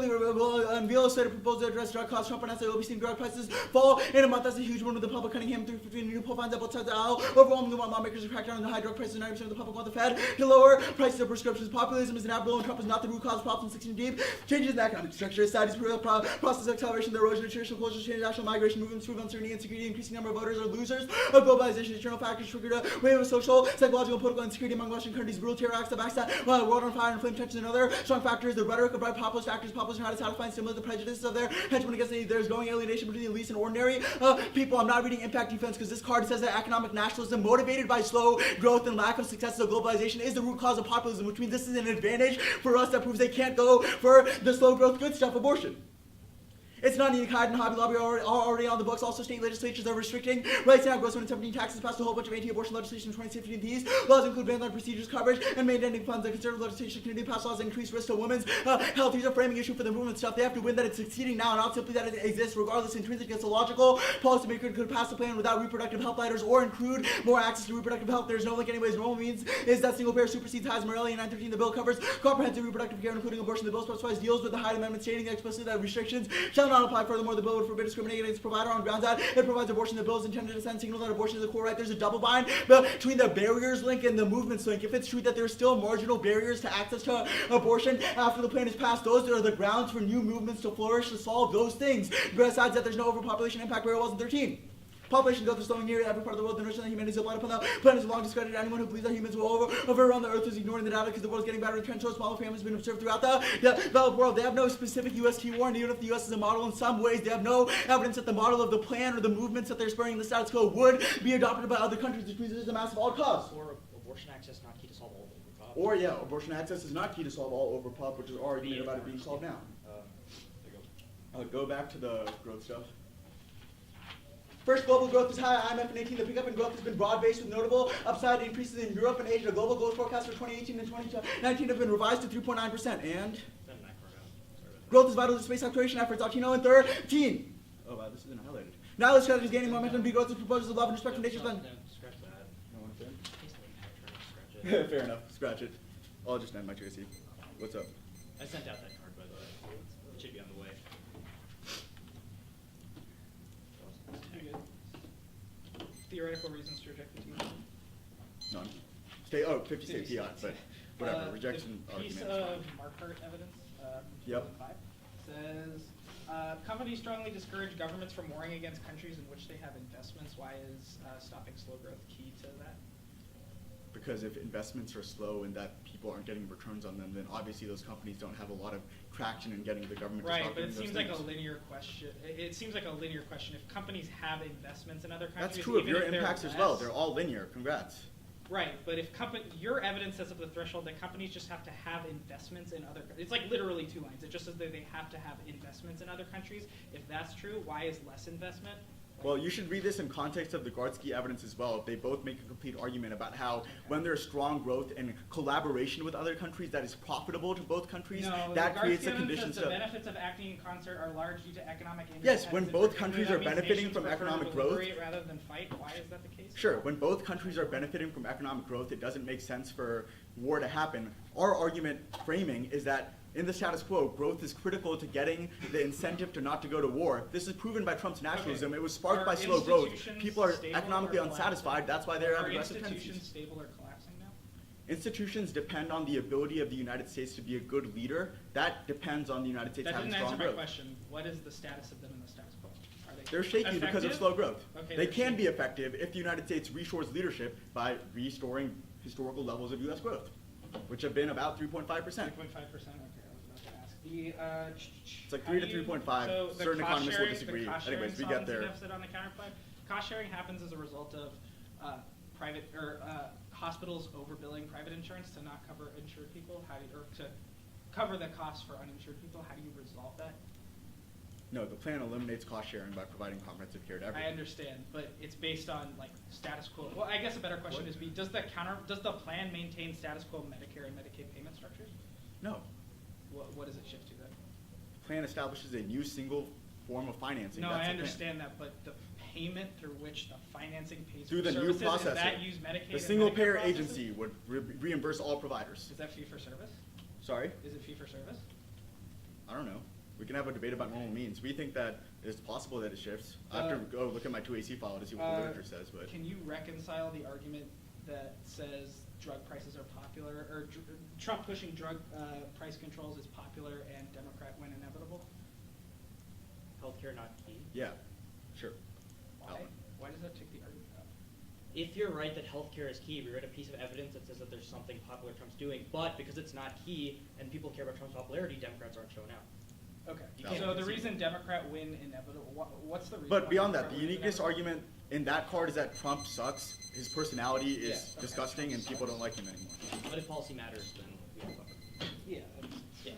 unveil a stated proposal to address drug costs. Trump announced that we'll be seeing drug prices fall in a month. That's a huge one with the public. Cunningham 315 new poll finds that both sides of the aisle overwhelmingly want lawmakers to crack down on the high drug prices. 90% of the public want the Fed to lower prices of prescriptions. Populism is inevitable, and Trump is not the root cause of problems. 16 deep changes in the economic structure. Studies process of acceleration, the erosion of traditional cultures, change, national migration, movements, prove uncertainty, insecurity, increasing number of voters are losers of globalization, external factors triggered a wave of social, psychological, and political insecurity among Western countries, brutal terror acts, the backstab, world on fire, and flame tensions, and other strong factors, the rhetoric of right populist factors, populists are how to satisfy and stimulate the prejudices of their henchmen against there's growing alienation between the elites and ordinary people. I'm not reading impact defense because this card says that economic nationalism motivated by slow growth and lack of successes of globalization is the root cause of populism, which means this is an advantage for us that proves they can't go for the slow growth good stuff, abortion. It's not unique. Hyde and Hobby Lobby are already on the books. Also, state legislatures are restricting rights now. Gross 2017 taxes passed a whole bunch of anti-abortion legislation in 2016. These laws include bans on procedures coverage and mandating funds. The conservative legislation community passed laws that increase risk to women's health. These are framing issue for the movement stuff. They have to win that it's succeeding now, not simply that it exists. Regardless, intrinsic against a logical policymaker could pass a plan without reproductive health letters or include more access to reproductive health. There's no link anyways. Normal means is that single payer supersedes Hyde Morelli in 913. The bill covers comprehensive reproductive care, including abortion. The bill specifies deals with the Hyde Amendment, stating explicitly that restrictions shall not apply. Furthermore, the bill would forbid discriminating against provider on grounds that it provides abortion. The bill is intended to send signal that abortion is a core right. There's a double bind between the barriers link and the movements link. If it's true that there's still marginal barriers to access to abortion after the plan is passed, those are the grounds for new movements to flourish to solve those things. Besides that, there's no overpopulation impact where it was in 13. Population growth is slowing near every part of the world. The notion that humanity is applied upon the planet is long discredited. Anyone who believes that humans will overrun the earth is ignoring the data because the world is getting better. The trend shows smaller families have been observed throughout the developed world. They have no specific U.S. key warrant. Even if the U.S. is a model in some ways, they have no evidence that the model of the plan or the movements that they're spurring the status quo would be adopted by other countries, which means it is a massive all cause. Or abortion access not key to solve all overpop. Or yeah, abortion access is not key to solve all overpop, which is argument about it being solved now. Go back to the growth stuff. First, global growth is high. IMF in 18. The pickup in growth has been broad-based with notable upside increases in Europe and Asia. Global growth forecasts for 2018 and 2019 have been revised to 3.9%. And growth is vital to space exploration efforts. Altino in 13. Oh wow, this isn't highlighted. Now this strategy is gaining momentum. Growth is proposals of love and respect from nature's land. Scratch that. No one fan? Scratch it. Fair enough. Scratch it. I'll just end my Tracy. What's up? I sent out that card, by the way. It should be on the way. theoretical reasons to reject the TO? None. 50 state PI, but whatever, rejection the piece argument is of fine. Marquardt evidence, Yep. 2005, says, companies strongly discourage governments from warring against countries in which they have investments. Why is stopping slow growth key to that? Because if investments are slow and that people aren't getting returns on them, then obviously those companies don't have a lot of traction in getting the government to Right, stop but doing it those seems like a things. linear question. It seems like a linear question. If companies have investments in other countries, That's true of even your if they're impacts as well. less- They're all linear. Congrats. Right, but if your evidence sets up the threshold that companies just have to have investments in other, it's like literally 2 lines. It just says that they have to have investments in other countries. If that's true, why is less investment? Well, you should read this in context of the Gardsky evidence as well. They both make a complete argument about how when there's strong growth and collaboration with other countries that is profitable to both countries, No, that the creates the Gardsky evidence conditions says the to... benefits of acting in concert are large due to economic Yes, interdependence when and both particularly countries that are means benefiting nations from prefer to economic growth- deliberate rather than fight. Why is that the case? Sure, when both countries are benefiting from economic growth, it doesn't make sense for war to happen. Our argument framing is that in the status quo, growth is critical to getting the incentive to not to go to war. This is proven by Trump's nationalism. Okay. It was sparked Are by slow growth. institutions People are stable economically or collapsing? unsatisfied. That's why they're Are aggressive institutions tendencies. stable or collapsing now? Institutions depend on the ability of the United States to be a good leader. That depends on the United States That having didn't strong answer my growth. question. What is the status of them in the status quo? Are they They're shaky because of effective? slow growth. Okay, They they're can be shaky. effective if the United States reshores leadership by restoring historical levels of U.S. growth, which have been about 3.5%. 3.5%. Okay, I was about to ask. It's like 3 to 3.5. So the Certain cost economists will sharing- disagree. The cost Anyways, we sharing get there. solvency deficit on the counterpart. Cost sharing happens as a result of private or hospitals overbilling private insurance to not cover insured people. How do you, or to cover the costs for uninsured people? How do you resolve that? No, the plan eliminates cost sharing by providing comprehensive care to I everyone. understand, but it's based on like status quo. Well, I guess a better question is: does the plan maintain status quo Medicare and Medicaid payment structures? No. What does it shift to then? The plan establishes a new single form of financing. No, That's I the plan. understand that, but the payment through which the financing pays Through for the new services, processor. is that use Medicaid The and single Medicare payer processes? agency would reimburse all providers. Is that fee for service? Sorry? Is it fee for service? I don't know. We can have a debate about normal means. We think that it's possible that it shifts. I have to go look at my 2AC file to see what the literature says, but Can you reconcile the argument that says drug prices are popular, or Trump pushing drug price controls is popular and Democrat win inevitable? Healthcare not key. yeah, sure. Why? Why does that take the argument out? If you're right that healthcare is key, we read a piece of evidence that says that there's something popular Trump's doing, but because it's not key and people care about Trump's popularity, Democrats aren't showing out. Okay. You So can't the concede. reason Democrat win inevitable, what's the reason? But why beyond that, Democrat the win uniqueness inevitable? argument in that card is that Trump sucks. His personality is Yeah, okay. disgusting and people don't like him anymore. But if policy matters, then we have covered. Yeah. that's- Yeah.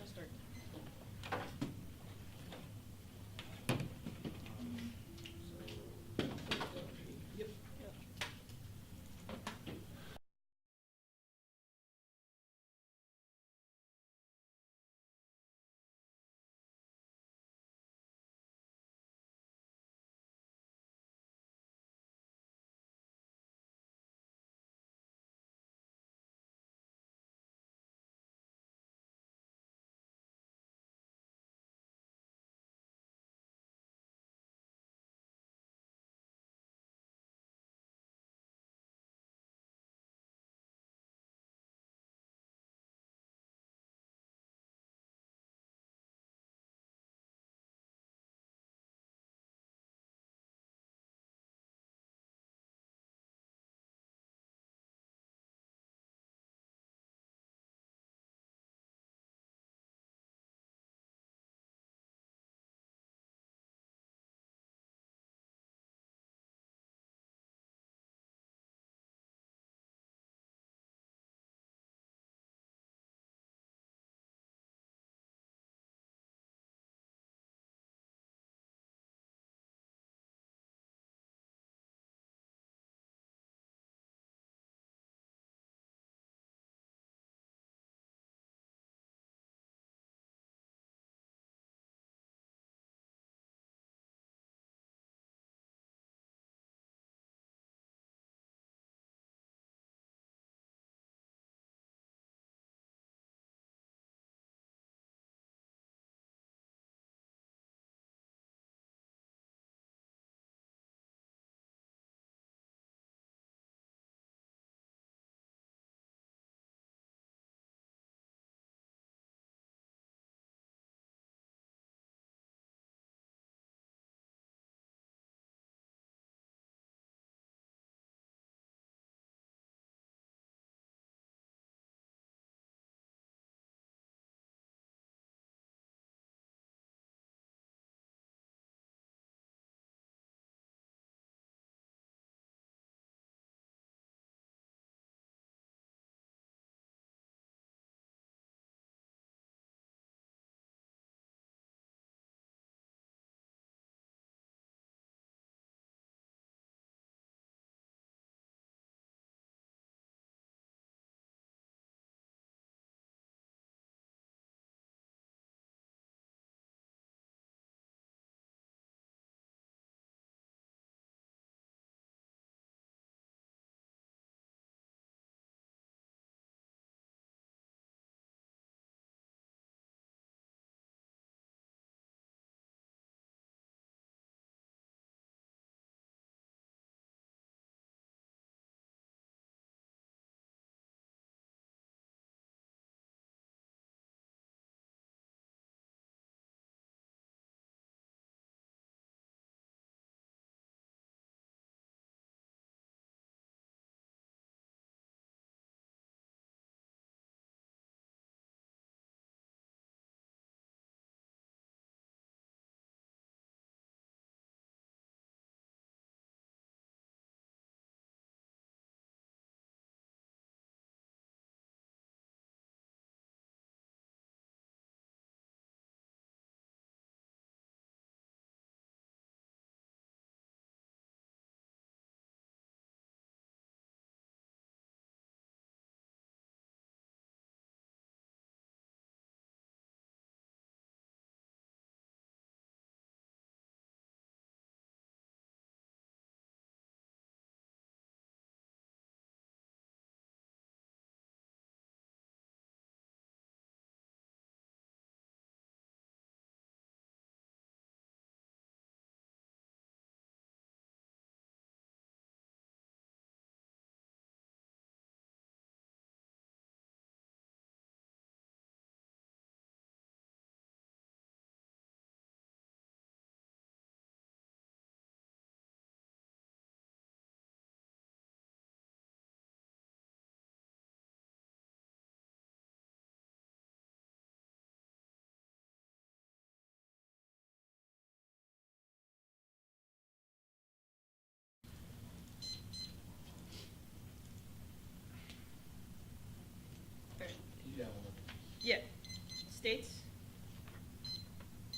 states,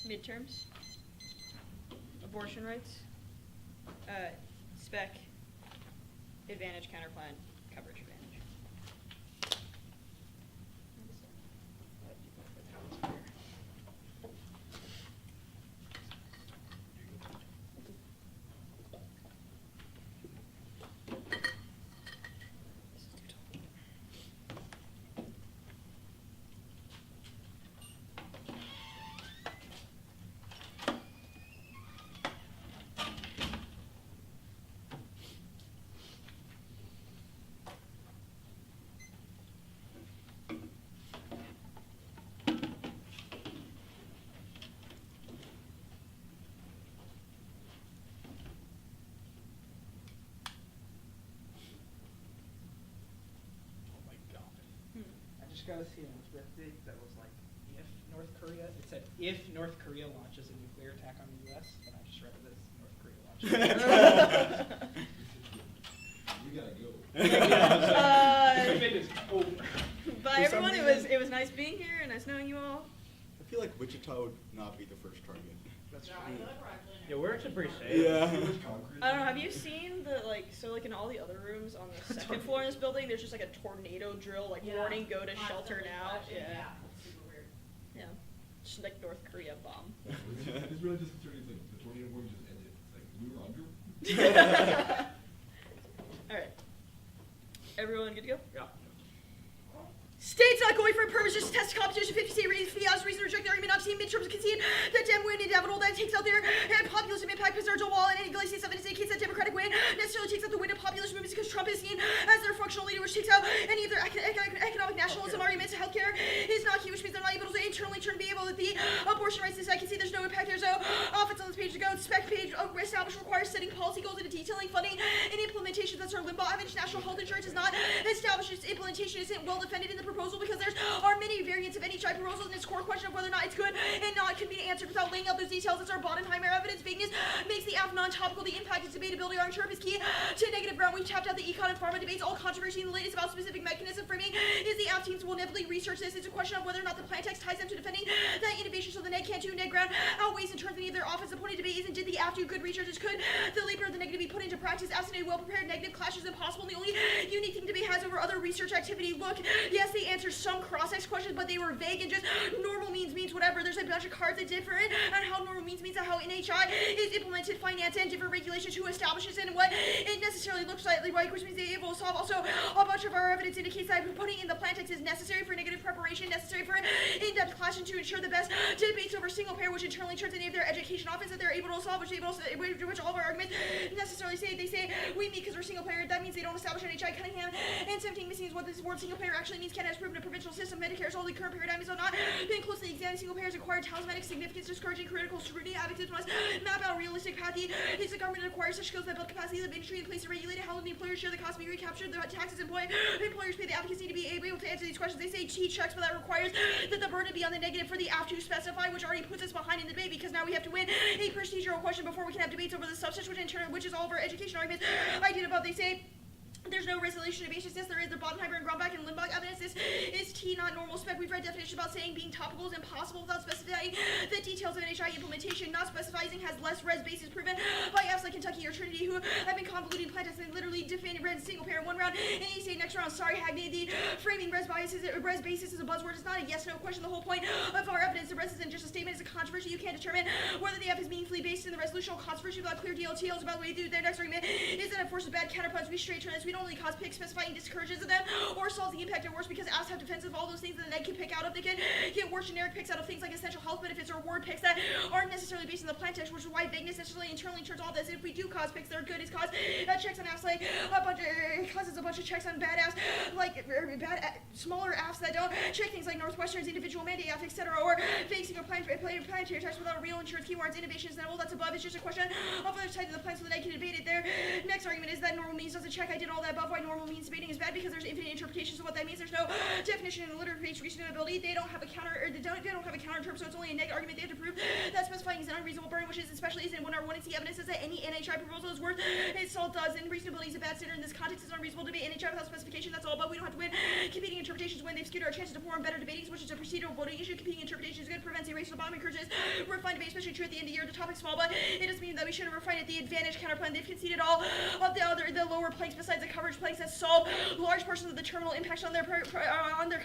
midterms, abortion rights, spec, advantage, counterplan, coverage advantage. Oh my god. I just got a CNN's birthday that was like, if North Korea, it said, if North Korea launches a nuclear attack on the U.S., and I just read this, North Korea launches. We gotta go. If it is over. Bye, For some everyone. reason- It was nice being here and nice knowing you all. I feel like Wichita would not be the first target. That's true. Yeah, we're actually pretty safe. Yeah. I don't know. Have you seen the in all the other rooms on the second floor in this building? There's just like a tornado drill, like warning, go to shelter now. Yeah. Yeah. Just like North Korea bomb. It's really just concerning, like, the tornado warning just ended. It's like, we were under. All right. Everyone good to go? Yeah. States not going for a purpose, just test competition, 50 state ratings, FIAS, reason to reject the argument, not seeing midterms concede that Dem win inevitable, that takes out their populism impact, presidential wall, and any glaciers evidence indicates that Democratic win necessarily takes out the win of populist movements because Trump is seen as their functional leader, which takes out any of their economic nationalism arguments. Healthcare is not key, which means they're not able to internally turn to be able to the abortion rights. This I can see there's no impact, there's no offense on this page to go. Spec page established requires setting policy goals into detailing funding and implementation. That's our limbo. Average national health insurance is not established. Its implementation isn't well defended in the proposal because there are many variants of NHI proposals, and its core question of whether or not it's good and not can be answered without laying out those details. It's our Bodenheimer evidence. Vagueness makes the app non-topical. The impact its debatability on term is key to negative ground. We've tapped out the econ and pharma debates. All controversy in the latest about specific mechanism framing is the app teams will inevitably research this. It's a question of whether or not the plan text ties them to defending that innovation so the neg can't do neg ground outweighs in terms of any of their offense. The point of debate isn't did the app do good research, it's could the labor of the negative be put into practice. Absent a well-prepared negative clash is impossible, and the only unique thing debate has over other research activity. Look, yes, they answer some cross-ex questions, but they were vague and just normal means whatever. There's a bunch of cards that differ on how normal means and how NHI is implemented, finance, and different regulations, who establishes it, and what it necessarily looks like, which means they're able to solve. Also, a bunch of our evidence indicates that putting in the plan text is necessary for negative preparation, necessary for in-depth clashing to ensure the best debates over single payer, which internally turns any of their education offense that they're able to solve, which all of our arguments necessarily say. They say we meet because we're single payer. That means they don't establish NHI. Cunningham and 17 missing is what this word single payer actually means. Canada has proven a provincial system. Medicare is all the current paradigm is not being closely examined. Single payers acquire talismanic significance, discouraging critical scrutiny. Advocates must map out realistic pathy. These the government acquires such skills that build capacity of the industry in place to regulate it. How will the employers share the cost be recaptured? The taxes employers pay. The advocates need to be able to answer these questions. They say T checks, but that requires that the burden be on the negative for the app to specify, which already puts us behind in the debate because now we have to win a procedural question before we can have debates over the substance, which is all of our education arguments. I did above. They say there's no resolution of basis. Yes, there is the Bodenheimer and Grombach and Limbach evidence. This is T, not normal spec. We've read definitions about saying being topical is impossible without specifying the details of NHI implementation. Not specifying has less res basis proven by apps like Kentucky or Trinity, who have been convoluting plan tests and literally defended res single pair in one round and you say next round. Sorry, Hagney, the framing res basis is a buzzword. It's not a yes/no question. The whole point of our evidence, the res isn't just a statement. It's a controversy. You can't determine whether the app is meaningfully based in the resolutional controversy without clear DLTLs about the way through. Their next argument is that it forces bad counterpunts. We straight turn this. We don't only cause picks specifying discourages of them or solves the impact or worse because apps have defensive all those things that they can pick out of. They can get worse generic picks out of things like essential health benefits or word picks that aren't necessarily based on the plan text, which is why vagueness necessarily internally turns all this. If we do cause picks that are good, it's cause checks on apps like it causes a bunch of checks on bad apps like smaller apps that don't check things like Northwestern's individual mandate apps, etc. or fake single planetary text without real insurance keywords. Innovations that that's above. It's just a question of whether it's tied to the plan so that I can debate it. Their next argument is that normal means doesn't check. I did all that. that above why normal means debating is bad because there's infinite interpretations of what that means. There's no definition in the literature reasonability. They don't have a counter, or they don't have a counter term, so it's only a negative argument. They have to prove that specifying is an unreasonable burden, which is especially isn't when our one and see evidence is that any NHI proposal is worth its salt does, and reasonability is a bad standard in this context. It's unreasonable to debate NHI without specification. That's all, but we don't have to win. Competing interpretations win. They've skewed our chances to form better debatings, which is a procedural voting issue. Competing interpretations is good, prevents a race to the bottom, encourages refined debate, especially true at the end of the year. The topic's small, but it doesn't mean that we shouldn't refine it. The advantage counterplan. They've conceded all of the lower planks besides the coverage planks that solve large portions of the terminal impacts on their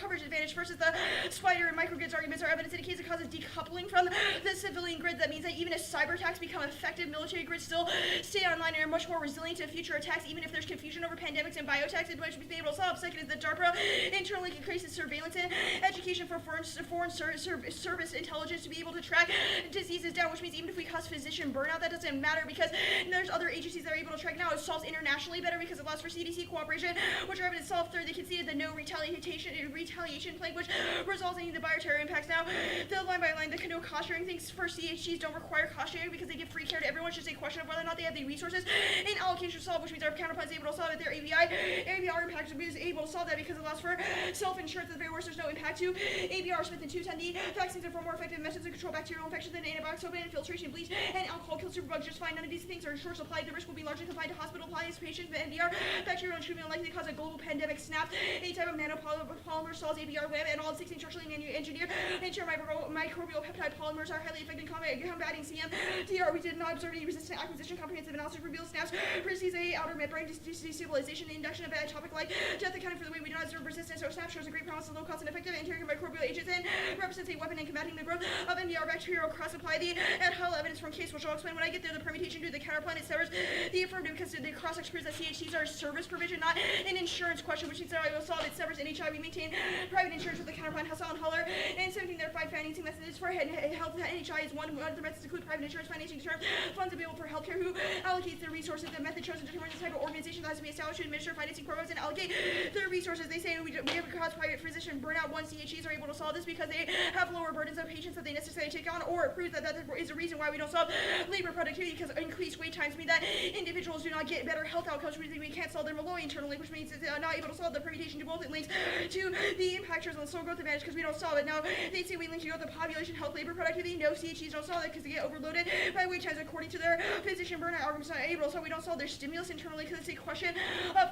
coverage advantage versus the spider and microgrids arguments. Our evidence indicates it causes decoupling from the civilian grid. That means that even if cyber attacks become effective, military grids still stay online and are much more resilient to future attacks, even if there's confusion over pandemics and biotax, which we've been able to solve. Second is that DARPA internally increases surveillance and education for foreign service intelligence to be able to track diseases down, which means even if we cause physician burnout, that doesn't matter because there's other agencies that are able to track now. It solves internationally better because it allows for CDC cooperation, which are evidence solved. Third, they conceded the no retaliation plank, which results in the bioterror impacts. Now, the line by line, the no cost sharing things for CHGs don't require cost sharing because they give free care to everyone. It's just a question of whether or not they have the resources and allocation to solve, which means our counterplan is able to solve it. Their ABR impact is able to solve that because it allows for self-insurance. At the very worst, there's no impact to ABR. Smith and 210D. Vaccines are far more effective methods to control bacterial infection than antibiotics, open infiltration, bleach, and alcohol kill superbugs just fine. None of these things are in short supply. The risk will be largely confined to hospitalized patients. But NDR bacterial and treatment likely cause a global pandemic snap. A type of nanopolymer solves ABR web, and all 16 structurally engineered microbial peptide polymers are highly effective in combating CMDR. We did not observe any resistant acquisition. Comprehensive analysis reveals snaps precedes a outer membrane destabilization, the induction of atopic like death, accounting for the way we do not observe resistance. So snap shows a great promise of low cost and effective interior microbial agents and represents a weapon in combating the growth of NDR bacterial cross supply. The ad hoc evidence from case, which I'll explain when I get there. The permutation due to the counterplan it severs the affirmative because the cross exproves that CHCs are a service provision, not an insurance question, which means that I will solve it severs NHI. We maintain private insurance with the counterplan Hassel and Holler. And 17, there are 5 financing methods for health. NHI is one. Other methods include private insurance financing terms, funds available for healthcare, who allocates their resources. The method chosen determines the type of organization that has to be established to administer financing programs and allocate their resources. They say we have caused private physician burnout. One, CHCs are able to solve this because they have lower burdens of patients that they necessarily take on, or it proves that is a reason why we don't solve labor productivity because increased wait times mean that individuals do not get better health outcomes, which means we can't solve their Malloy internally, which means it's not able to solve the permutation to both. It links to the impactors on the slow growth advantage because we don't solve it. Now, they say we link to the population health labor productivity. No, CHCs don't solve it because they get overloaded by wait times according to their physician burnout arguments. Not able, so we don't solve their stimulus internally because it's a question of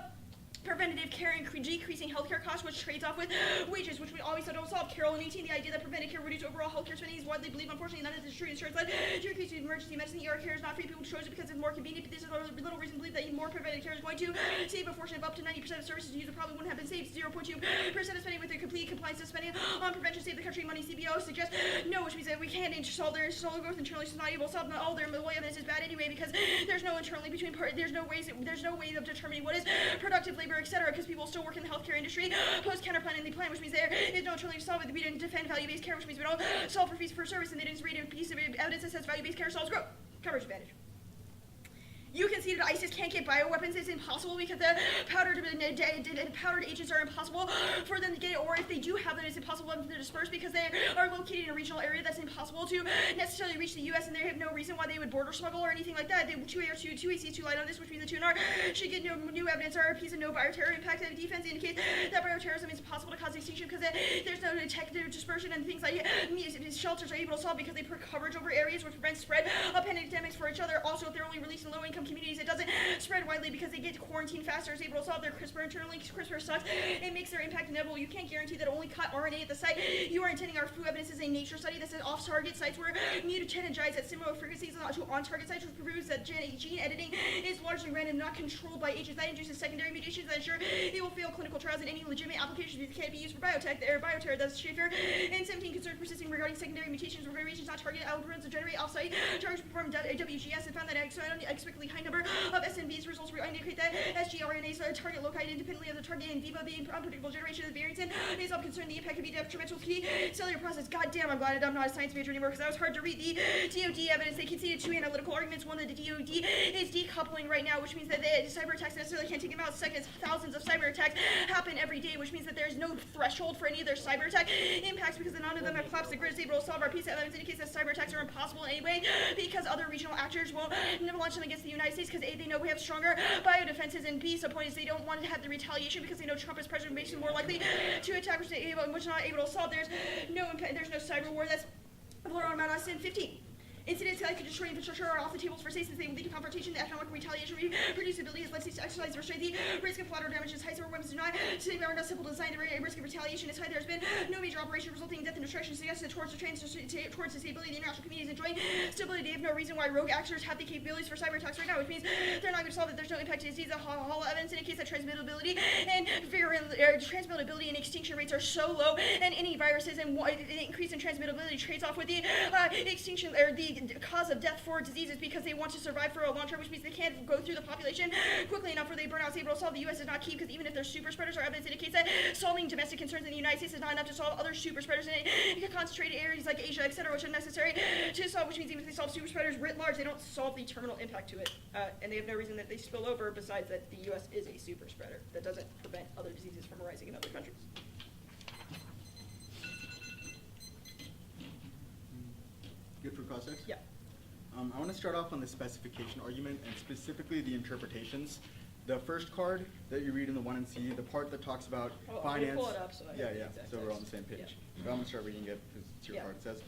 preventative care and decreasing healthcare costs, which trades off with wages, which we always don't solve. Carol and 18, the idea that preventive care reduces overall healthcare spending is widely believed. Unfortunately, none of this is true. Insurance led to increase emergency medicine. ER care is not free. People chose it because it's more convenient, but this is a little reason to believe that even more preventive care is going to save a fortune of up to 90% of services used probably wouldn't have been saved. 0.2% of spending with a complete compliance to spending on prevention save the country money. CBO suggests no, which means that we can't solve their slow growth internally. So it's not able to solve all their Malloy evidence is bad anyway because there's no internally between there's no way of determining what is productive labor, etc. Because people still work in the healthcare industry post counterplan in the plan, which means there is no internally solve it. We didn't defend value-based care, which means we don't solve for fees for service, and they didn't read a piece of evidence that says value-based care solves growth coverage advantage. You conceded ISIS can't get bioweapons. It's impossible because the powdered agents are impossible for them to get, or if they do have them, it's impossible for them to disperse because they are located in a regional area that's impossible to necessarily reach the U.S. and they have no reason why they would border smuggle or anything like that. They 2AC is too light on this, which means the 2NR should get new evidence or a piece of no bioterror impact. And defense indicates that bioterrorism is possible to cause extinction because there's no detected dispersion and things like shelters are able to solve because they put coverage over areas which prevents spread of pandemics for each other. Also, if they're only released in low-income communities, it doesn't spread widely because they get quarantined faster. Is able to solve their CRISPR internally. CRISPR sucks. It makes their impact inevitable. You can't guarantee that only cut RNA at the site. You are intending our flu evidence is a nature study that says off-target sites were mutagenized at similar frequencies to on-target sites, which proves that gene editing is largely random, not controlled by agents. That induces secondary mutations that ensure it will fail clinical trials in any legitimate applications because it can't be used for biotech. The bioterror, that's Schaefer. And 17, concerns persisting regarding secondary mutations where variations not targeted algorithms to generate off-site targets perform WGS and found that an unexpectedly high number of SNVs results indicate that sgRNAs target loci independently of the target in vivo. The unpredictable generation of variants is of concern. The impact could be detrimental to the cellular process. God damn, I'm glad I'm not a science major anymore because that was hard to read. The DoD evidence, they conceded 2 analytical arguments. One, that the DoD is decoupling right now, which means that the cyber attacks necessarily can't take them out. Second, thousands of cyber attacks happen every day, which means that there's no threshold for any of their cyber attack impacts because none of them have collapsed. The grid is able to solve our piece of evidence indicates that cyber attacks are impossible anyway because other regional actors won't launch them against the United States because A, they know we have stronger biodefenses, and B, some point is they don't want to have the retaliation because they know Trump as president makes them more likely to attack which they which not able to solve. There's no cyber war that's on us in 15. Incidents that could destroy infrastructure are off the tables for states since they lead to confrontation. The economic retaliation reproducibility has led states to exercise restraint. The risk of collateral damage is high, so weapons do not save our simple design. The risk of retaliation is high. There's been no major operation resulting in death and destruction suggested towards the towards the stability. The international community is enjoying stability. They have no reason why rogue actors have the capabilities for cyber attacks right now, which means they're not going to solve it. There's no impact to disease. All evidence indicates that transmittability and transmittability and extinction rates are so low, and any viruses and an increase in transmittability trades off with the extinction or the cause of death for diseases because they want to survive for a long term, which means they can't go through the population quickly enough where they burn out. Able to solve. The U.S. is not key because even if they're super spreaders, our evidence indicates that solving domestic concerns in the United States is not enough to solve other super spreaders in concentrated areas like Asia, etc., which are necessary to solve. Which means even if they solve super spreaders writ large, they don't solve the terminal impact to it, and they have no reason that they spill over besides that the U.S. is a super spreader. That doesn't prevent other diseases from arising in other countries. Good for cross-checks? Yeah. I want to start off on the specification argument and specifically the interpretations. The first card that you read in the 1 and C, the part that talks about Well, finance. pull it up so I have the exact so we're on the text. same page. Yeah. But I'm going to start reading it because it's your Yeah. card. It says,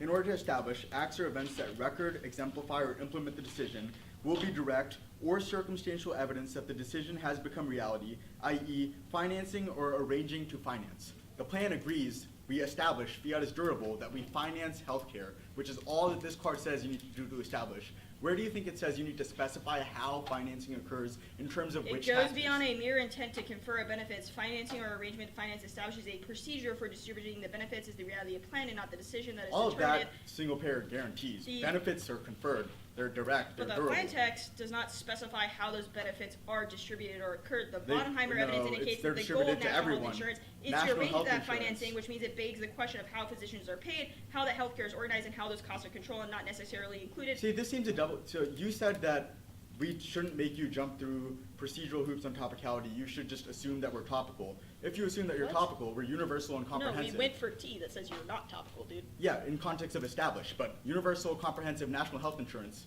in order to establish acts or events that record, exemplify, or implement the decision will be direct or circumstantial evidence that the decision has become reality, i.e. financing or arranging to finance. The plan agrees we establish, fiat is durable, that we finance healthcare, which is all that this card says you need to do to establish. Where do you think it says you need to specify how financing occurs in terms of It which goes taxes? beyond a mere intent to confer a benefits. Financing or arrangement to finance establishes a procedure for distributing the benefits is the reality of plan and not the decision that is All of determined. that single payer guarantees. The- Benefits are conferred, they're direct, they're But the durable. plan text does not specify how those benefits are distributed or occurred. The They- Bonheimer no, evidence it's- indicates they're that the goal of distributed to national health everyone. insurance is National to arrange health that insurance. financing, which means it begs the question of how physicians are paid, how that healthcare is organized, and how those costs are controlled and not necessarily included. See, this seems a double. So you said that we shouldn't make you jump through procedural hoops on topicality. You should just assume that we're topical. If you assume that you're What? topical, we're universal and No, comprehensive. we went for T that says you're not topical, dude. Yeah, in context of established, but universal comprehensive national health insurance,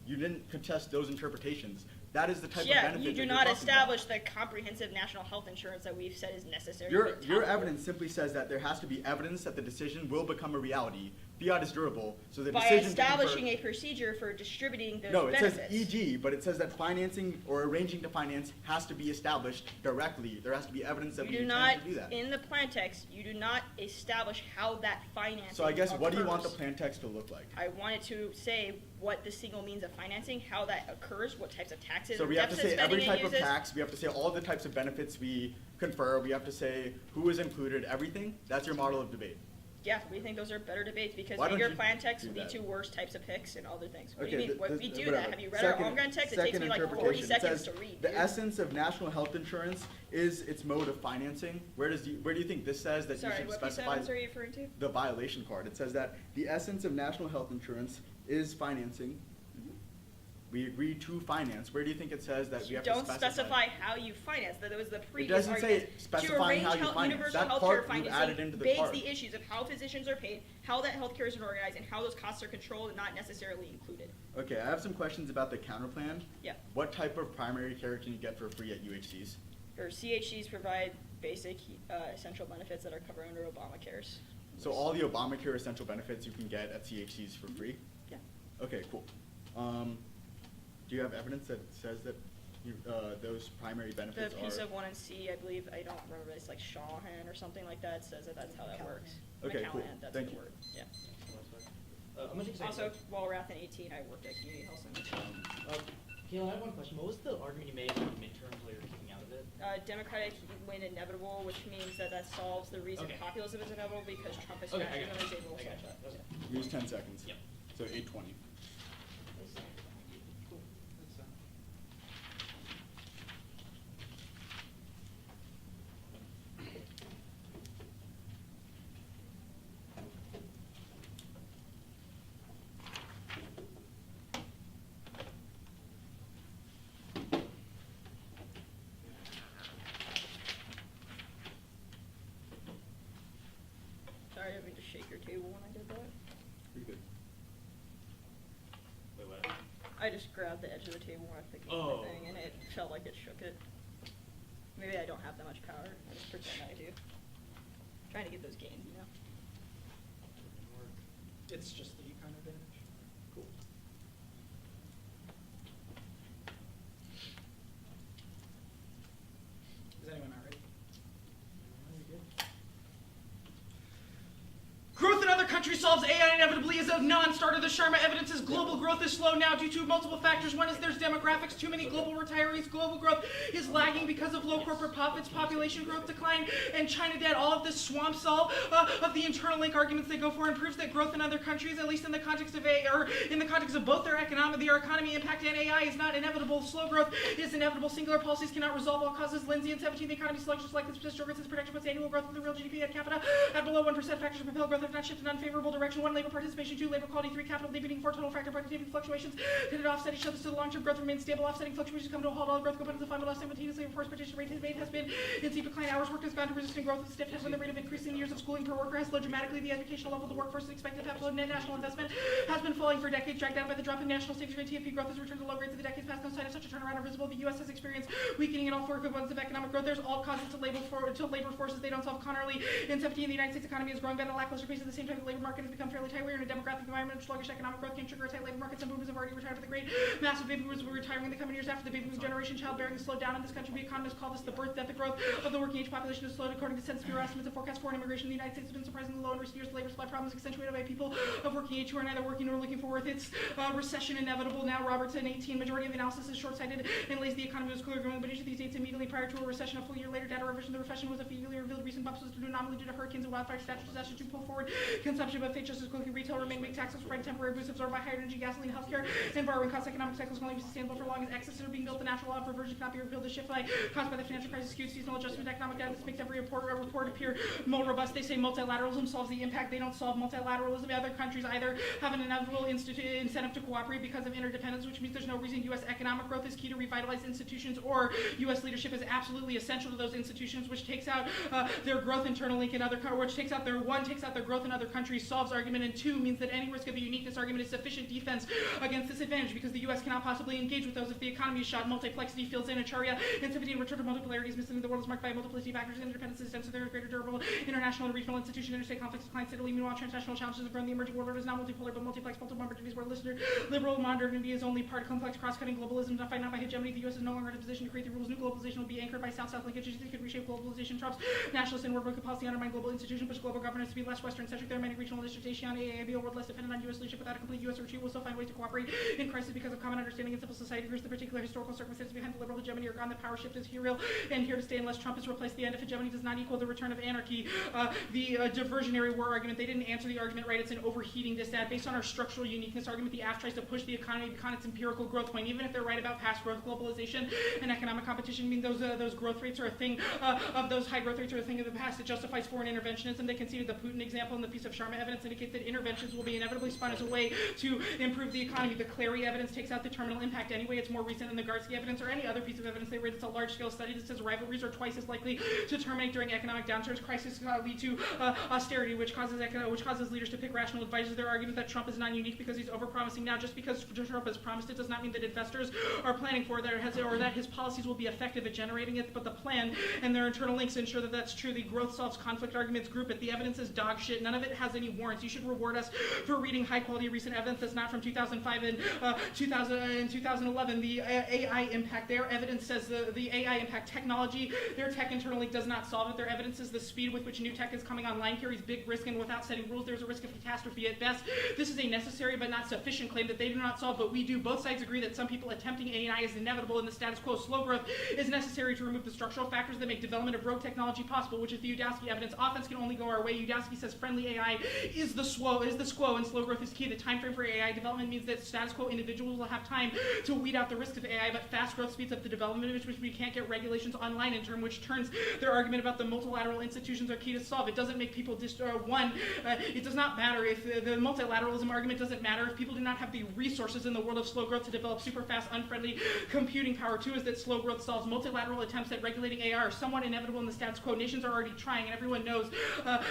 you didn't contest those interpretations. That is the type of Yeah, benefit you that do you're not talking establish the comprehensive national health insurance that we've said is necessary. about. for Your topical. evidence simply says that there has to be evidence that the decision will become a reality. Fiat is durable, so the By decision to establishing confer- a procedure for distributing those No, it benefits. says EG, but it says that financing or arranging to finance has to be established directly. There has to be evidence that You we do intend not, to do that. in the plan text, you do not establish how that financing So I guess, what do you want the occurs. plan text to look like? I wanted to say what the single means of financing, how that occurs, what types of taxes So or we have to deficit say every spending it type of uses. tax, we have to say all the types of benefits we confer, we have to say who is included, everything. That's your model of debate. Yeah, we think those are better debates because Why don't bigger you plan text do lead that? to worse types of picks and other things. What do Okay, you mean? What we do that? whatever. Have you read our Second- Holmgren text? It takes second me like 40 interpretation. It seconds says to read. the dude. essence of national health insurance is its mode of financing. Where do you think this says that Sorry, you should what piece of specify? evidence are you referring to? The violation card. It says that the essence of national health insurance is financing. We agree to finance. Where do you think it says that we You have don't to specify? specify how you finance. That was the It previous doesn't argument. say specifying how you finance. Universal That healthcare part you financing added into the begs card. the issues of how physicians are paid, how that healthcare is organized, and how those costs are controlled and not necessarily included. Okay, I have some questions about the counter plan. Yeah. What type of primary care can you get for free at UHCs? Or CHCs provide basic essential benefits that are covered under Obamacare's. So all the Obamacare essential benefits you can get at CHCs for free? Yeah. Okay, cool. Do you have evidence that says that those primary The benefits are? piece of 1 and C, I believe, I don't remember, it's like Shawhan or something like that, says that that's how that works. Okay, cool. McCallahan, that's Thank the you. word, yeah. I'm gonna take a second. Also, while we're at 18, I worked at Community Health Center. Keelan, I have one question. What was the argument you made on midterms while you were kicking out of it? Democratic win inevitable, which means that solves the reason Okay. populism is inevitable because Trump is Okay, smashing I them got and is it. able to I got smash it. that. Okay. Use 10 seconds. Yep. So 8:20. Cool. That's, Sorry, I didn't mean to shake your table when I did that. Pretty good. grabbed the edge of the table when I was picking Oh. up the thing, and it felt like it shook it. Maybe I don't have that much power. I just pretend I do. Trying to get those gains, you know. It's just the kind of damage. Cool. Is anyone not ready? Growth in other countries solves AI inevitably is a non-starter. The Sharma evidence is global growth is slow now due to multiple factors. One is there's demographics, too many global retirees. Global growth is lagging because of low corporate profits, population growth decline, and China debt. All of this swamps all of the internal link arguments they go for and proves that growth in other countries, at least in the context of AI, or in the context of both their economy impact and AI, is not inevitable. Slow growth is inevitable. Singular policies cannot resolve all causes. Lindsay and 17, the economy selections like this Jorgensen's projection puts annual growth of the real GDP per capita at below 1%. Factors propel growth have not shifted in unfavorable direction. 1, labor participation. 2, labor quality. 3, capital deepening. 4, total factor productivity fluctuations tend to offset each other so the long-term growth remains stable. Offsetting fluctuations come to a halt. All growth components of fundamental simultaneously. Force participation rate has been in steep decline. Hours worked has gone to resisting growth with stiff when the rate of increasing years of schooling per worker has slowed dramatically. The educational level of the workforce is expected to have slowed. Net national investment has been falling for decades, dragged down by the drop in national savings rate. TFP growth has returned to low rates of the decades past. No sign of such a turnaround are visible. The U.S. has experienced weakening in all 4 components of economic growth. There's all causes to labor forces they don't solve. Connerly in 17, the United States economy is growing by a lackluster pace. At the same time, the labor market has become fairly tight. We're in a demographic environment. Sluggish economic growth can trigger a tight labor market. Some boomers have already retired, but the great massive baby boomers will be retiring in the coming years. After the baby boom generation, childbearing has slowed down in this country. We economists call this the birth death. The growth of the working age population has slowed. According to Census Bureau estimates and forecasts, foreign immigration in the United States has been surprisingly low in recent years. The labor supply problems accentuated by people of working age who are neither working nor looking for work. It's recession inevitable now. Robertson 18. Majority of the analysis is short-sighted and lays the economy was clearly growing, but each of these dates immediately prior to a recession. A full year later, data revision of the recession was immediately revealed. Recent bumps was due to anomaly due to hurricanes and wildfires, natural disasters to pull forward consumption, but fate just as quickly. Retail remain weak. Taxes provide temporary boosts absorbed by higher energy, gasoline, healthcare, and borrowing costs. Economic cycles can only be sustainable for long as excesses are being built. The natural law of reversion cannot be repealed. The shift caused by the financial crisis skewed seasonal adjustment. Economic data makes every report appear more robust. They say multilateralism solves the impact. They don't solve multilateralism. Other countries either have an inevitable incentive to cooperate because of interdependence, which means there's no reason U.S. economic growth is key to revitalize institutions, or U.S. leadership is absolutely essential to those institutions, which takes out their growth internal link in other which takes out their growth in other countries, solves argument, and 2 means that any risk of a uniqueness argument is sufficient defense against disadvantage because the U.S. cannot possibly engage with those if the economy is shot. Multiplexity fills in. Acharya and 17 return to multipolarity is missing. The world is marked by multiplicity factors. Interdependence is dense, so there are greater durable international and regional institutions. Interstate conflicts decline steadily. Meanwhile, transnational challenges have grown. The emerging world order is not multipolar but multiplex. Multiple modernities where liberal modernity is only part of complex cross-cutting globalism defined not by hegemony. The U.S. is no longer in a position to create the rules. New globalization will be anchored by South-South linkages that could reshape globalization. Trump's nationalist and world policy undermine global institutions, push global governance to be less Western-centric. There are many regional initiatives. ASEAN, AAIB, a world less dependent on U.S. leadership. Without a complete U.S. retreat, we'll still find ways to cooperate in crisis because of common understanding in civil society. Here's the particular historical circumstances behind the liberal hegemony are gone. The power shift is here real and here to stay unless Trump is replaced. The end of hegemony does not equal the return of anarchy. The diversionary war argument, they didn't answer the argument right. It's an overheating dissad. Based on our structural uniqueness argument, the AF tries to push the economy beyond its empirical growth point. Even if they're right about past growth, globalization, and economic competition, I mean those growth rates are a thing of those high growth rates are a thing of the past. It justifies foreign interventionism. They conceded the Putin example in the piece of Sharma evidence indicates that interventions will be inevitably spun as a way to improve the economy. The Clary evidence takes out the terminal impact anyway. It's more recent than the Gartsky evidence or any other piece of evidence they read. It's a large-scale study that says rivalries are twice as likely to terminate during economic downturns. Crises lead to austerity, which causes leaders to pick rational advisors. Their argument that Trump is not unique because he's overpromising now. Just because Trump has promised it does not mean that investors are planning for it or that his policies will be effective at generating it. But the plan and their internal links ensure that that's true. The growth solves conflict arguments group it. The evidence is dog shit. None of it has any warrants. You should reward us for reading high-quality recent evidence that's not from 2005 and 2011. The AI impact, their evidence says the AI impact technology, their tech internal link does not solve it. Their evidence is the speed with which new tech is coming online carries big risk, and without setting rules, there's a risk of catastrophe at best. This is a necessary but not sufficient claim that they do not solve, but we do. Both sides agree that some people attempting AI is inevitable, and the status quo slow growth is necessary to remove the structural factors that make development of rogue technology possible, which is the Udowsky evidence. Offense can only go our way. Udowsky says friendly AI is the squo, and slow growth is key. The time frame for AI development means that status quo individuals will have time to weed out the risks of AI, but fast growth speeds up the development of which we can't get regulations online in term, which turns their argument about the multilateral institutions are key to solve. It doesn't make people it does not matter if the multilateralism argument doesn't matter if people do not have the resources in the world of slow growth to develop super fast, unfriendly computing power. 2 is that slow growth solves. Multilateral attempts at regulating AI are somewhat inevitable in the status quo. Nations are already trying, and everyone knows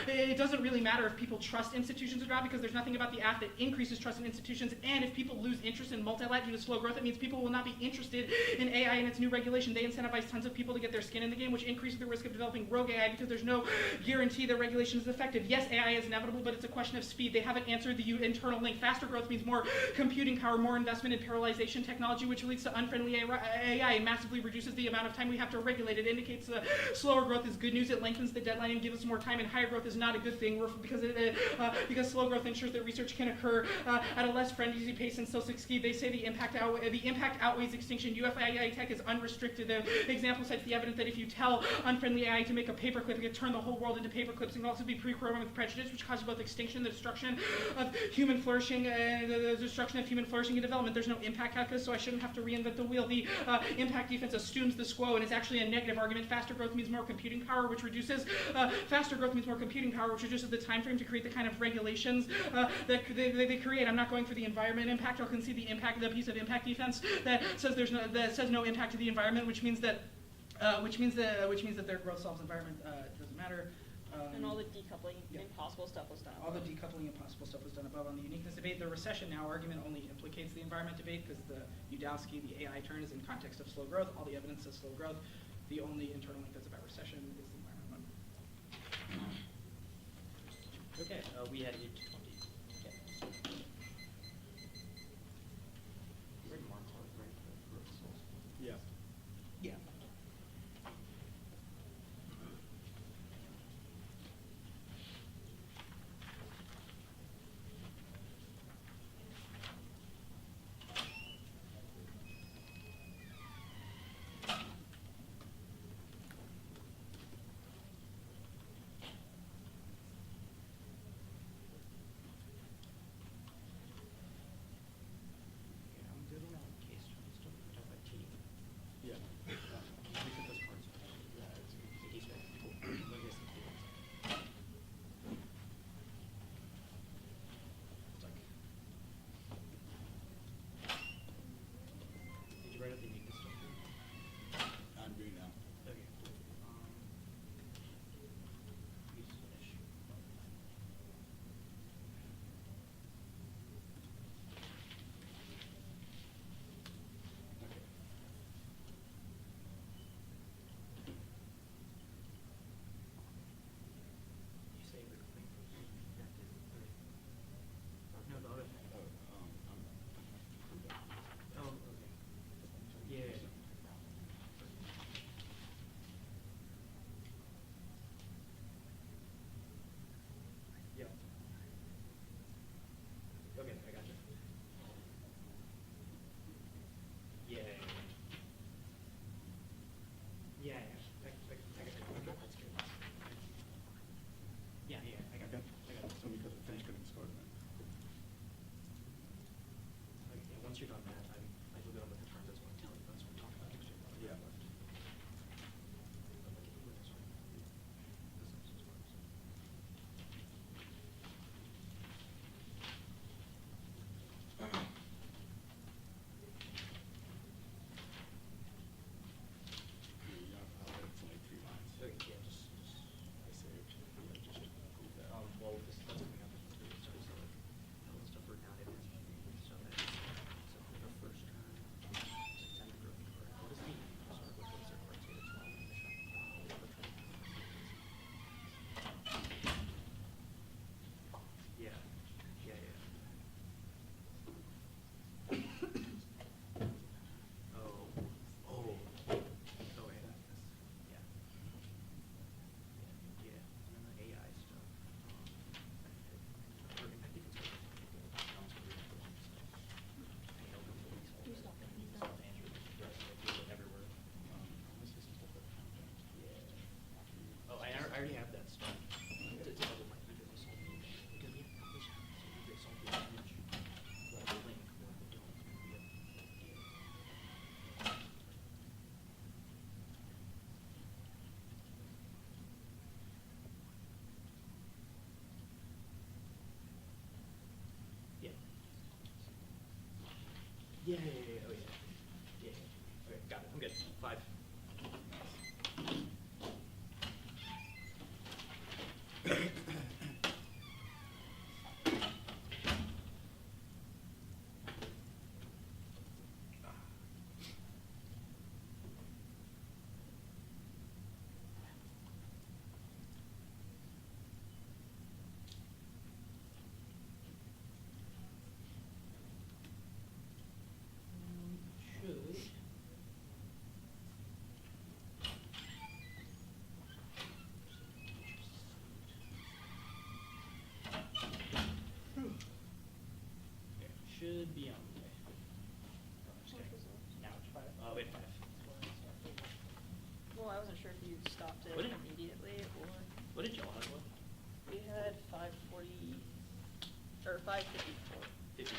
it doesn't really matter if people trust institutions or not, because there's nothing about the app that increases trust in institutions. And if people lose interest in multi-lat due to slow growth, it means people will not be interested in AI and its new regulation. They incentivize tons of people to get their skin in the game, which increases the risk of developing rogue AI because there's no guarantee that regulation is effective. Yes, AI is inevitable, but it's a question of speed. They haven't answered the internal link. Faster growth means more computing power, more investment in parallelization technology, which leads to unfriendly AI and massively reduces the amount of time we have to regulate. It indicates the slower growth is good news. It lengthens the deadline and gives us more time, and higher growth is not a good thing because slow growth ensures that research can occur at a less friendly pace and so succeed. They say the impact outweighs extinction. UFAI tech is unrestricted. The example cites the evidence that if you tell unfriendly AI to make a paperclip, it can turn the whole world into paperclips. It can also be pre-programmed with prejudice, which causes both extinction, the destruction of human flourishing, and development. There's no impact calculus, so I shouldn't have to reinvent the wheel. The impact defense assumes the quo, and it's actually a negative argument. Faster growth means more computing power, which reduces the time frame to create the kind of regulations that they create. I'm not going for the environment impact. I'll concede the impact, the piece of impact defense that says no impact to the environment, which means that their growth solves environment doesn't matter. And all the decoupling impossible stuff was done. All the decoupling impossible stuff was done above on the uniqueness debate. The recession now argument only implicates the environment debate because the Udowski, the AI turn, is in context of slow growth. All the evidence says slow growth. The only internal link that's about recession is the environment one. Okay, we had 8 to 20. Okay. Yeah. Yeah. I'm good on that case. I'm still talking about T. Yeah. We put those cards. He's right. Cool. Look at this. It's like. Did you write up the uniqueness stuff? I'm doing now. Okay. Please finish. You say the complaint was rejected, right? No, the other thing. Oh, okay. Yeah. Yep. Okay, I got you. Yeah. Yeah, yeah. I got you. That's good. Yeah, I got Okay. it. I got it. So because we finished getting started then. Okay, yeah, once you're done that, I will get on with the terms as well. Tell you that's what we're talking about next year. Yeah. It's only 3 lines. Okay, yeah, just I saved. Yeah, just approve that. well, that's coming up in 3 weeks, so like, all the stuff we're down in, so that, so for the first term, September growth, correct? What does it mean? Sorry, what's their criteria? It's not yeah, yeah, yeah. Oh, yeah. Yeah, and then the AI stuff. Oh, I already have that stuff. To double my e-business on the because we have published e-business on the image. Well, the link or the don't. We have yeah. Yeah, oh yeah. Yeah. Okay, got it. I'm good. 5. sure if you stopped it What did- immediately or. What did y'all have? We had 540 or 554. 50.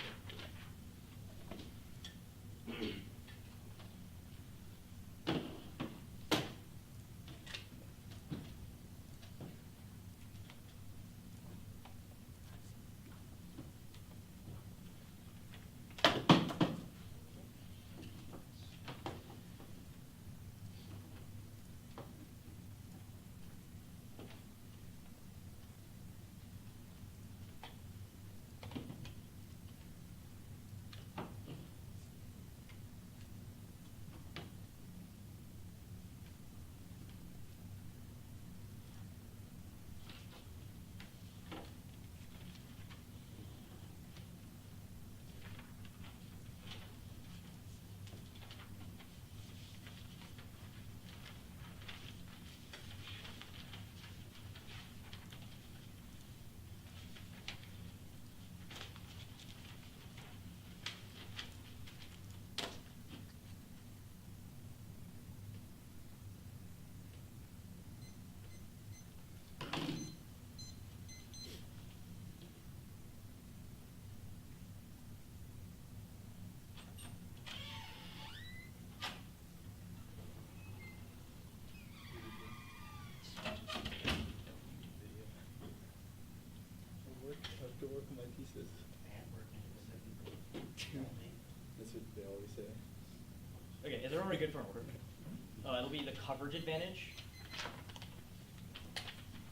I have to work on my pieces. That's what they always say. Okay, is everyone good for an order? It'll be the coverage advantage,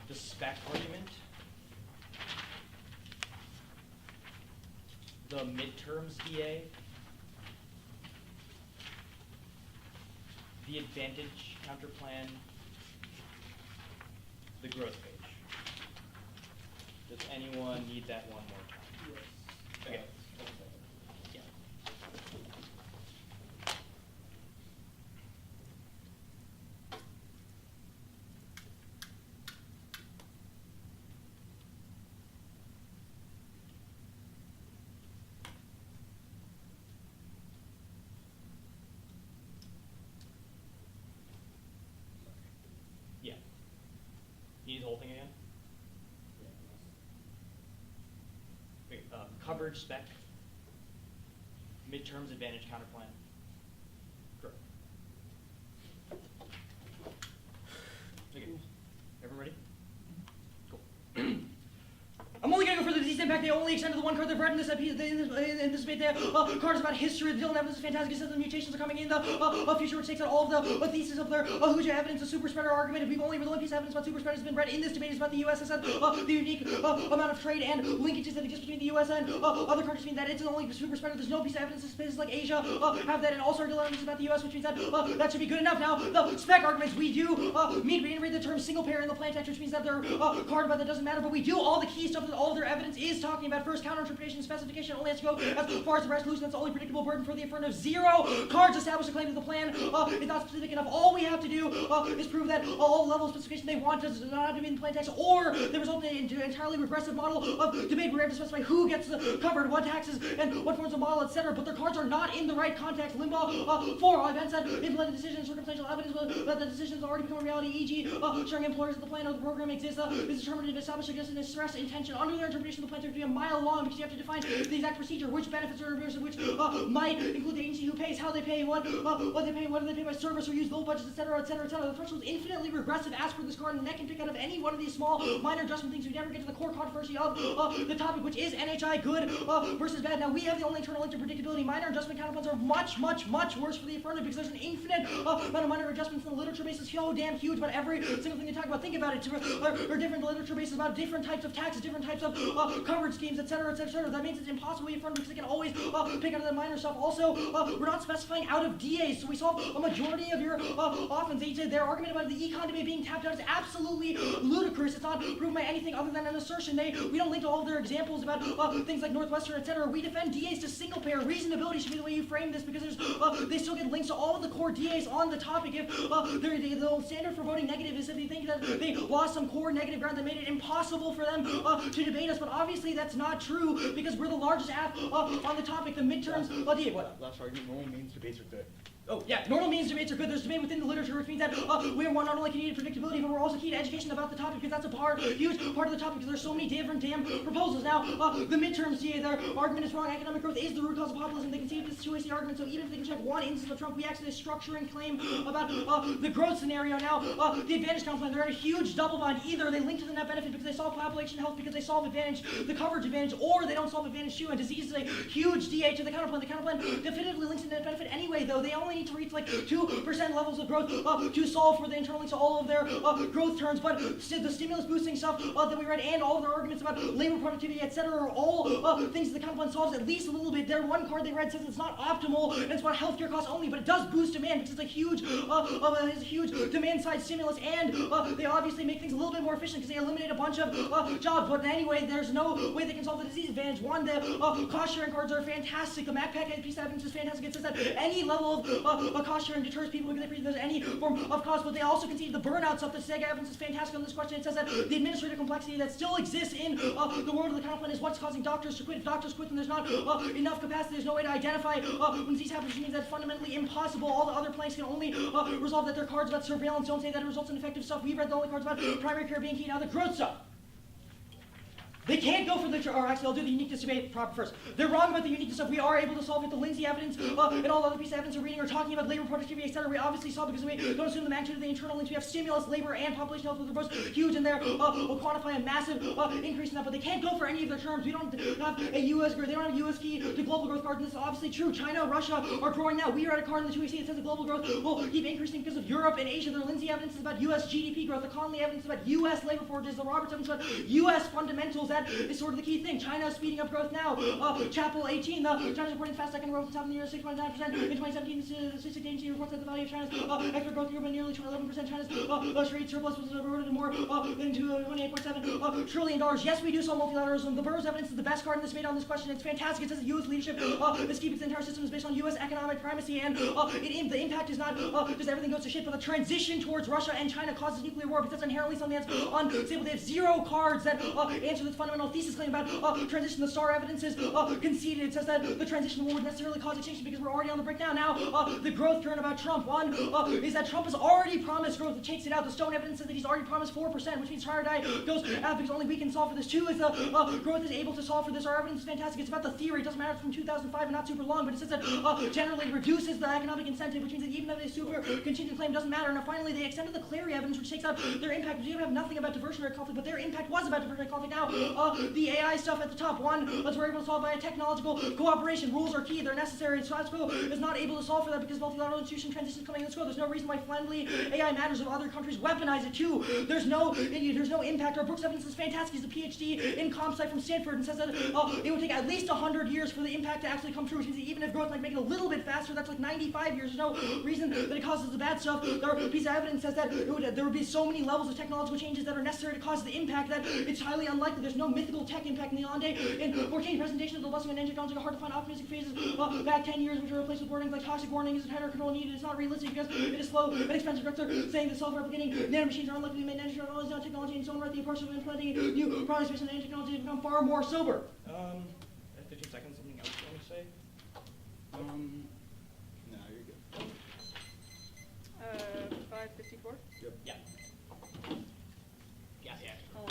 the spec argument, the midterms DA, the advantage counterplan, the growth page. Does anyone need that one more time? Yes. Okay. Yeah. Yeah. You need the whole thing again? Okay, coverage spec, midterms advantage counterplan. Correct. Okay, everyone ready? Cool. I'm only gonna go for the disease impact. They only extend to the one card they've read in this debate. The card is about history. The Dylan evidence is fantastic. It says the mutations are coming in the future, which takes out all of the thesis of their Huja evidence, the super spreader argument. If we've only the one piece of evidence about super spreaders has been read in this debate is about the U.S. It said the unique amount of trade and linkages that exist between the U.S. and other countries mean that it's the only super spreader. There's no piece of evidence that places like Asia have that, and also our Dylan evidence is about the U.S., which means that that should be good enough. Now the spec arguments we do mean to reiterate the term single pair in the plain text, which means that their card about that doesn't matter, but we do all the key stuff that all of their evidence is talking about. First, counter-interpretation specification only has to go as far as the resolution. That's the only predictable burden for the affirmative. 0 cards establish a claim that the plan is not specific enough. All we have to do is prove that all level of specification they want does not have to be in the plain text, or they result in an entirely regressive model of debate where we have to specify who gets covered, what taxes, and what forms of model, etc. But their cards are not in the right context. Limbaugh 4, all events that implement the decision, circumstantial evidence that the decision has already become a reality, e.g. Showing employers that the plan or the program exists is determined to establish against an express intention. Under their interpretation, the plan to be a mile long because you have to define the exact procedure, which benefits are reversed, which might include the agency who pays, how they pay, what they pay, whether they pay by service or use low budgets, etc., etc., etc. The threshold is infinitely regressive as per this card, and that can pick out of any one of these small minor adjustment things. We never get to the core controversy of the topic, which is NHI good versus bad. Now we have the only internal link to predictability. Minor adjustment counterplans are much, much, much worse for the affirmative because there's an infinite amount of minor adjustments in the literature base is so damn huge, but every single thing they talk about, think about it, or different literature bases about different types of taxes, different types of coverage schemes, etc., etc., etc. That means it's impossible to affirm because they can always pick out of the minor stuff. Also, we're not specifying out of DAs, so we solve a majority of your offense. Their argument about the econ debate being tapped out is absolutely ludicrous. It's not proven by anything other than an assertion. We don't link to all of their examples about things like Northwestern, etc. We defend DAs to single pair. Reasonability should be the way you frame this because they still get links to all of the core DAs on the topic. If the standard for voting negative is if you think that they lost some core negative ground that made it impossible for them to debate us, but obviously that's not true because we're the largest app on the topic. The midterms, DA, what? Last argument, no one means debates are good. Oh, yeah, normal means debates are good. There's debate within the literature, which means that we're not only key to predictability, but we're also key to education about the topic, because that's a huge part of the topic, because there's so many different damn proposals. Now, the midterms, their argument is wrong. Economic growth is the root cause of populism. They concede this two-way argument, so even if they can check one instance of Trump, we actually structure and claim about the growth scenario. Now, the Advantage Council, they're in a huge double bind. Either they link to the net benefit because they solve population health, because they solve advantage, the coverage advantage, or they don't solve advantage 2, and disease is a huge DA to the counterplan. The counterplan definitively links to net benefit anyway, though. They only need to reach like 2% levels of growth to solve for the internal links to all of their growth terms. But the stimulus boosting stuff that we read and all of their arguments about labor productivity, etc., are all things that the counterplan solves at least a little bit. Their one card they read says it's not optimal and it's about healthcare costs only, but it does boost demand because it's a huge demand side stimulus, and they obviously make things a little bit more efficient because they eliminate a bunch of jobs. But anyway, there's no way they can solve the disease advantage. One, the cost sharing cards are fantastic. The MacPack piece of evidence is fantastic. It says that any level of cost sharing deters people because there's any form of cost, but they also concede the burnout stuff. The SEG evidence is fantastic on this question. It says that the administrative complexity that still exists in the world of the counterplan is what's causing doctors to quit. If doctors quit, then there's not enough capacity. There's no way to identify when disease happens, which means that's fundamentally impossible. All the other planks can only resolve that. Their cards about surveillance don't say that it results in effective stuff. We read the only cards about primary care being key. Now the growth stuff. They can't go for the, or actually I'll do the uniqueness debate proper first. They're wrong about the uniqueness stuff. We are able to solve it. The Lindsay evidence and all other pieces of evidence we're reading are talking about labor productivity, etc. We obviously solve because we don't assume the magnitude of the internal links. We have stimulus, labor, and population health, which are both huge, and will quantify a massive increase in that. But they can't go for any of their terms. We don't have a U.S. They don't have a U.S. key to global growth card. And this is obviously true. China, Russia are growing now. We are at a card in the 2AC that says that global growth will keep increasing because of Europe and Asia. The Lindsay evidence is about U.S. GDP growth. The Conley evidence is about U.S. labor forces. The Roberts evidence is about U.S. fundamentals. That is sort of the key thing. China is speeding up growth now. Chapel 18, China's reporting fast second growth in top of the year, 6.9%. In 2017, the statistics agency reports that the value of China's export growth year by nearly 11%. China's trade surplus was eroded more than $28.7 trillion. Yes, we do solve multilateralism. The Burroughs evidence is the best card in this debate on this question. It's fantastic. It says the U.S. leadership is keeping its entire system is based on U.S. economic primacy, and the impact is not just everything goes to shit, but the transition towards Russia and China causes nuclear war, because that's inherently something that's unstable. They have zero cards that answer this fundamental thesis claim about transition. The STAR evidence is conceded. It says that the transition will necessarily cause extinction because we're already on the brink now. Now, the growth turn about Trump. One is that Trump has already promised growth. It takes it out. The Stone evidence says that he's already promised 4%, which means try or die goes out because only we can solve for this. Two is the growth is able to solve for this. Our evidence is fantastic. It's about the theory. It doesn't matter if it's from 2005 and not super long, but it says that generally reduces the economic incentive, which means that even if a super contingent claim doesn't matter. Now, finally, they extended the Clary evidence, which takes out their impact. We have nothing about diversionary conflict, but their impact was about diversionary conflict. Now, the AI stuff at the top. One, we're able to solve by a technological cooperation. Rules are key. They're necessary. Status quo is not able to solve for that because multilateral institution transition is coming in the scope. There's no reason why friendly AI matters if other countries weaponize it too. There's no impact. Our Brooks evidence is fantastic. He's a PhD in comp sci from Stanford and says that it would take at least 100 years for the impact to actually come true, which means that even if growth might make it a little bit faster, that's like 95 years. There's no reason that it causes the bad stuff. Our piece of evidence says that there would be so many levels of technological changes that are necessary to cause the impact that it's highly unlikely. There's no mythical tech impact in the Hollande. In 14 presentation of the busing and engine technology are hard to find optimistic phases back 10 years, which are replaced with warnings like toxic warnings and tighter control needed. It's not realistic because it is slow and expensive. They're saying that self-replicating nanomachines are unlikely to be made. Nanotechnology, nanotechnology, and so on. Right, the approach of implementing new products based on nanotechnology has become far more sober. 15 seconds, something else you want to say? No, you're good. 554. Yep. Yeah. Yeah. Oh.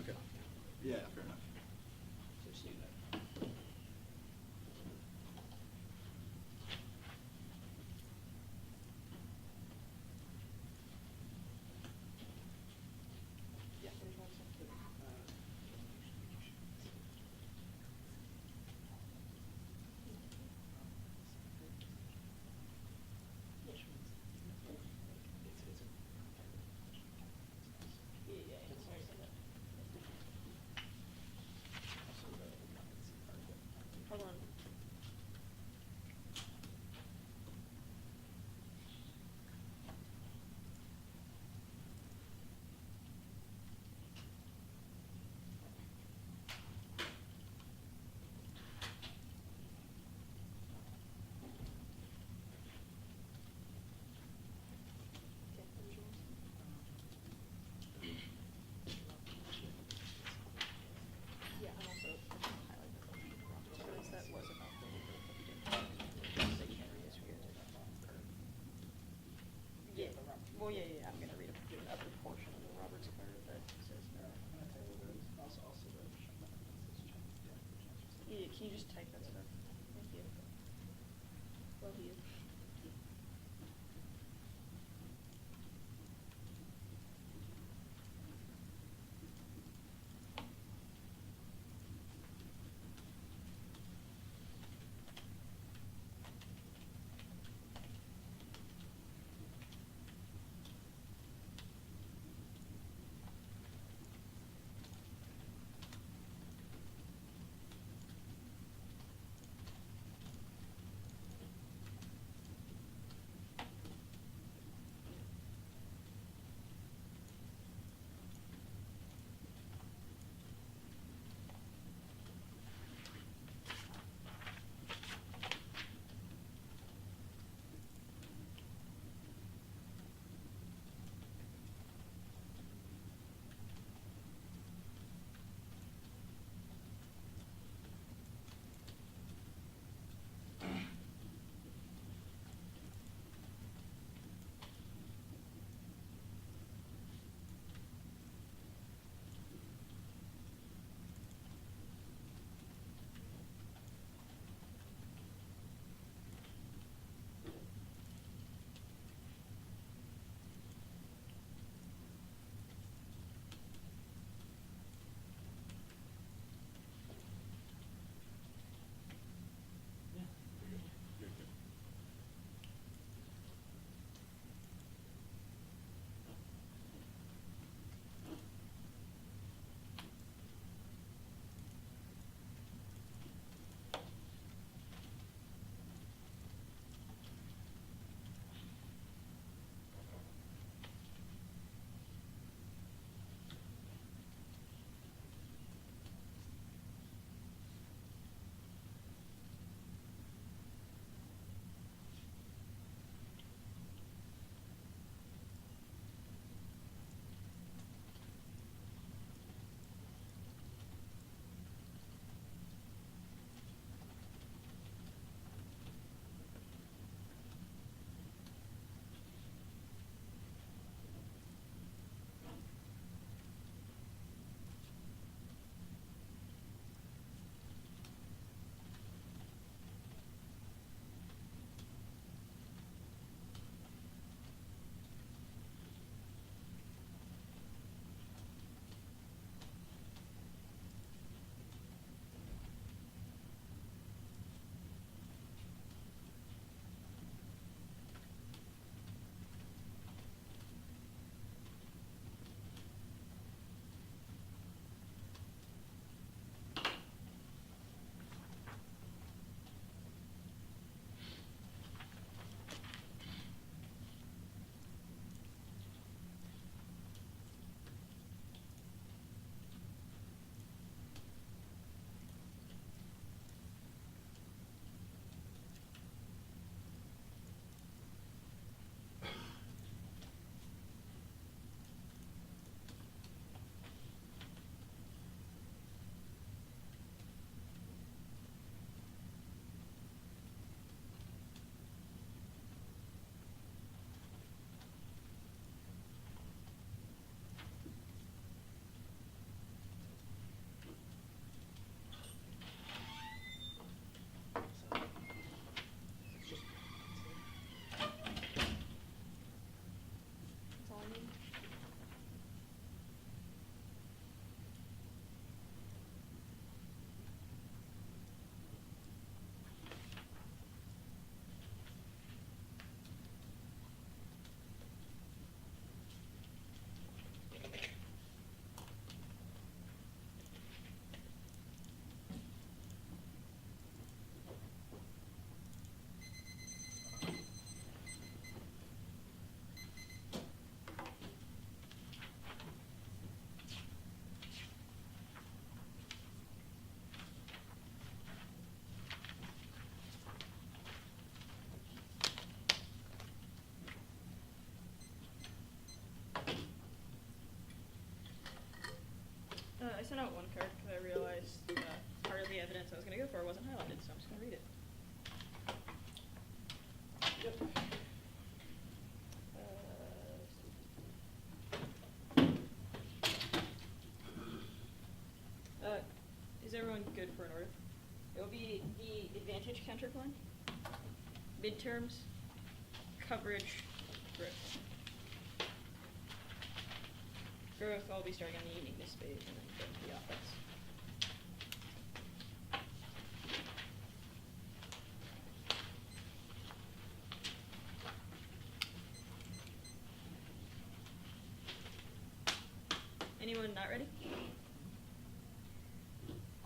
Okay. Yeah, fair enough. So just do that. out one card because I realized part of the evidence I was going to go for wasn't highlighted, so I'm just going to read it. Is everyone good for an order? It will be the advantage counterclaim, midterms, coverage, growth. Growth, I'll be starting on the uniqueness page and then go to the offense. Anyone not ready?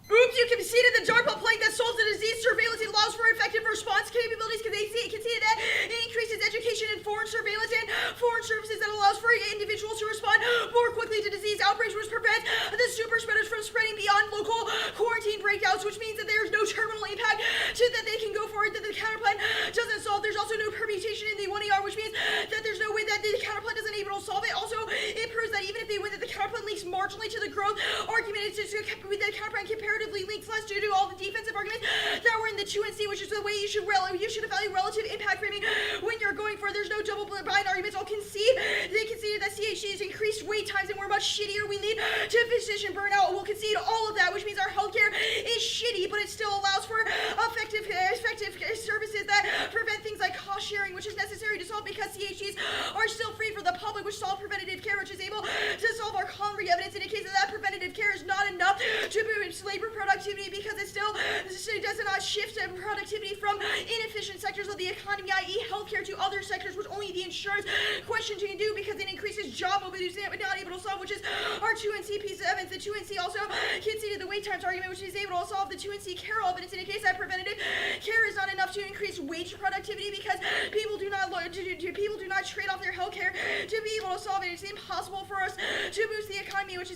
Oops, you conceded the DARPA plague that solves the disease surveillance and allows for effective response capabilities because they conceded that it increases education in foreign surveillance and foreign services that allows for individuals to respond more quickly to disease outbreaks, which prevents the super spreaders from spreading beyond local quarantine breakouts, which means that there's no terminal impact so that they can go for it, that the counterplan doesn't solve. There's also no permutation in the 1AR, which means that there's no way that the counterplan doesn't able to solve it. Also, it proves that even if they win, that the counterplan links marginally to the growth argument. It's just the counterplan comparatively links less due to all the defensive arguments that were in the 2NC, which is the way you should evaluate relative impact framing when you're going for. There's no double blind arguments. I'll concede. They conceded that CHC's increased wait times and we're much shittier. We lead to physician burnout. We'll concede all of that, which means our healthcare is shitty, but it still allows for effective services that prevent things like cost sharing, which is necessary to solve because CHCs are still free for the public, which solve preventative care, which is able to solve our Convery evidence indicates that preventative care is not enough to boost labor productivity because it still does not shift productivity from inefficient sectors of the economy, i.e. healthcare, to other sectors, which only the insurance question can do because it increases job mobility, but not able to solve, which is our 2NC piece of evidence. The 2NC also conceded the wait times argument, which is able to solve the 2NC Carroll evidence indicates that preventative care is not enough to increase wage productivity because people do not trade off their healthcare to be able to solve it. It's impossible for us to boost the economy, which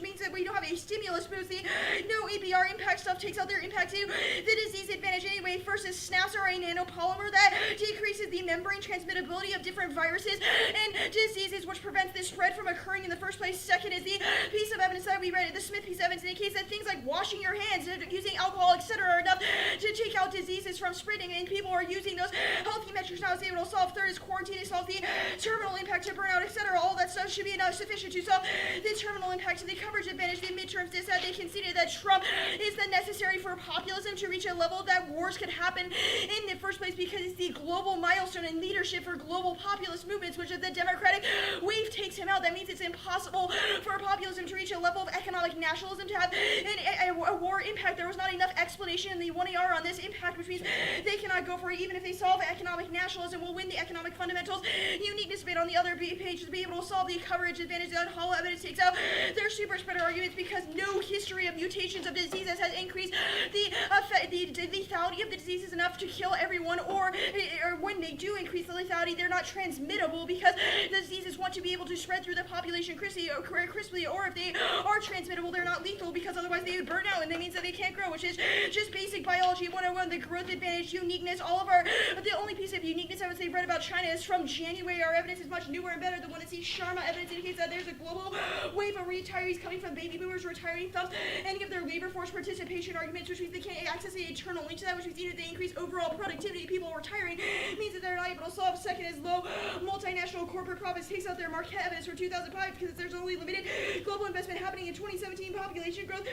means that we don't have a stimulus boost. The no APR impact stuff takes out their impact too. The disease advantage anyway. First is SNAPs are a nanopolymer that decreases the membrane transmittability of different viruses and diseases, which prevents this spread from occurring in the first place. Second is the piece of evidence that we read, the Smith piece of evidence indicates that things like washing your hands, using alcohol, etc. are enough to take out diseases from spreading, and people are using those healthy metrics now is able to solve. Third is quarantine to solve the terminal impact to burnout, etc. All that stuff should be enough sufficient to solve the terminal impact to the coverage advantage. The midterms this that they conceded that Trump is the necessary for populism to reach a level that wars could happen in the first place because it's the global milestone in leadership for global populist movements, which if the Democratic wave takes him out, that means it's impossible for populism to reach a level of economic nationalism to have a war impact. There was not enough explanation in the 1AR on this impact, which means they cannot go for it. Even if they solve economic nationalism, will win the economic fundamentals uniqueness debate on the other page to be able to solve the coverage advantage that hollow evidence takes out their super spreader arguments because no history of mutations of diseases has increased the lethality of the diseases enough to kill everyone, or when they do increase the lethality, they're not transmittable because the diseases want to be able to spread through the population crisply, or if they are transmittable, they're not lethal because otherwise they would burn out, and that means that they can't grow, which is just basic biology 101. The growth advantage, uniqueness, the only piece of uniqueness I would say read about China is from January. Our evidence is much newer and better. The one that sees Sharma evidence indicates that there's a global wave of retirees coming from baby boomers retiring thumbs and give their labor force participation arguments, which means they can't access the eternal link to that, which means either they increase overall productivity, people retiring means that they're not able to solve. Second is low multinational corporate profits takes out their Marquette evidence for 2005 because there's only limited global investment happening in 2017 population growth.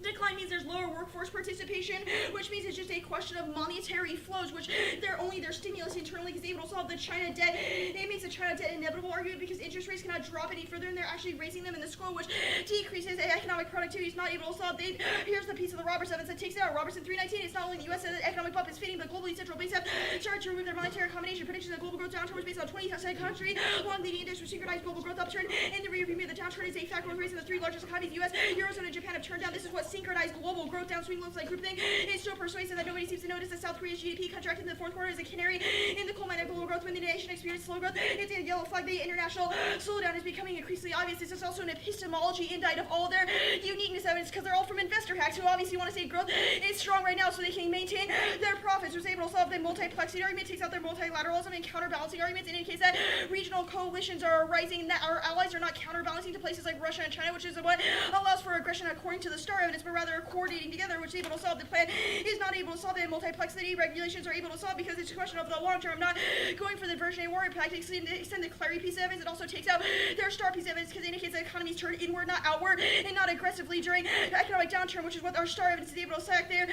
Decline means there's lower workforce participation, which means it's just a question of monetary flows, which their stimulus internally is able to solve. The China debt, it makes the China debt inevitable argument because interest rates cannot drop any further, and they're actually raising them in the school, which decreases economic productivity. Is not able to solve. Here's the piece of the Roberts evidence that takes it out. Robertson 319. It's not only the U.S. that the economic bump is fitting, but globally central banks have started to remove their monetary accommodation. Predictions of global growth downturn was based on 20th country long leading index for synchronized global growth upturn. In the rearview mirror, the downturn is a factor of rates in the three largest economies, U.S., Eurozone, and Japan have turned down. This is what synchronized global growth downswing looks like. Groupthink is so persuasive that nobody seems to notice that South Korea's GDP contracted in the fourth quarter is a canary in the coal mine of global growth when the nation experienced slow growth. It's a yellow flag. The international slowdown is becoming increasingly obvious. This is also an epistemology indictment of all their uniqueness evidence because they're all from investor hacks who obviously want to say growth is strong right now so they can maintain their profits. Was able to solve the multiplexity argument, takes out their multilateralism and counterbalancing arguments, and indicates that regional coalitions are rising, that our allies are not counterbalancing to places like Russia and China, which is what allows for aggression according to the STAR evidence, but rather coordinating together, which is able to solve. The plan is not able to solve it, and multiplexity regulations are able to solve because it's a question of the long term, not going for the version A war impact. Extend the clarity piece of evidence. It also takes out their STAR piece of evidence because it indicates that economies turn inward, not outward, and not aggressively during economic downturn, which is what our STAR evidence is able to select there.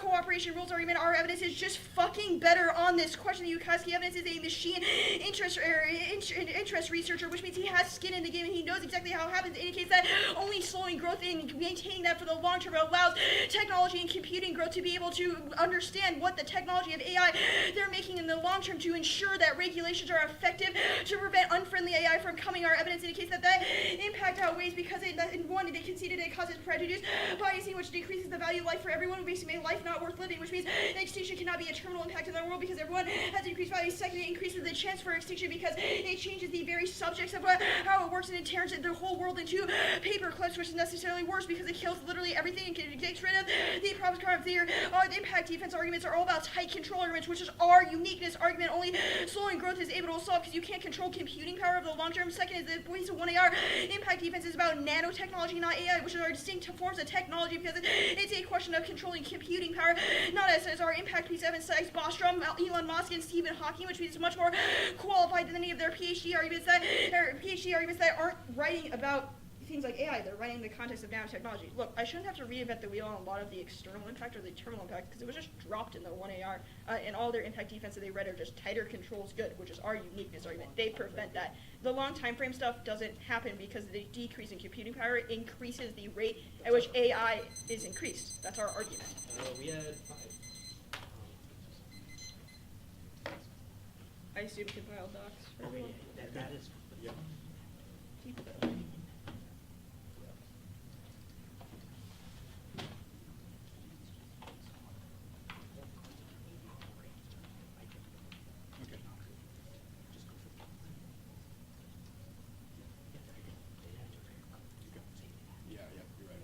Cooperation rules argument. Our evidence is just fucking better on this question. The Yukowski evidence is a machine interest researcher, which means he has skin in the game and he knows exactly how it happens. It indicates that only slowing growth and maintaining that for the long term allows technology and computing growth to be able to understand what the technology of AI they're making in the long term to ensure that regulations are effective to prevent unfriendly AI from coming. Our evidence indicates that impact outweighs because they conceded it causes prejudice biasing, which decreases the value of life for everyone, basically make life not worth living, which means extinction cannot be a terminal impact in the world because everyone has increased value. Second, it increases the chance for extinction because it changes the very subjects of how it works, and it turns the whole world into paper clips, which is necessarily worse because it kills literally everything and it gets rid of the problems of the impact defense arguments are all about tight control arguments, which is our uniqueness argument. Only slowing growth is able to solve because you can't control computing power of the long term. Second is the ways of 1AR impact defense is about nanotechnology, not AI, which are distinct forms of technology because it's a question of controlling computing power, not as our impact piece evidence cites Bostrom, Elon Musk, and Stephen Hawking, which means it's much more qualified than any of their PhD arguments that aren't writing about things like AI. They're writing in the context of nanotechnology. Look, I shouldn't have to reinvent the wheel on a lot of the external impact or the terminal impact because it was just dropped in the 1AR, and all their impact defense that they read are just tighter controls good, which is our uniqueness argument. They prevent that. The long time frame stuff doesn't happen because the decrease in computing power increases the rate at which AI is increased. That's our argument. We had 5. I assume compile docs for everyone. That is. Yeah. Okay. Yeah, you're right.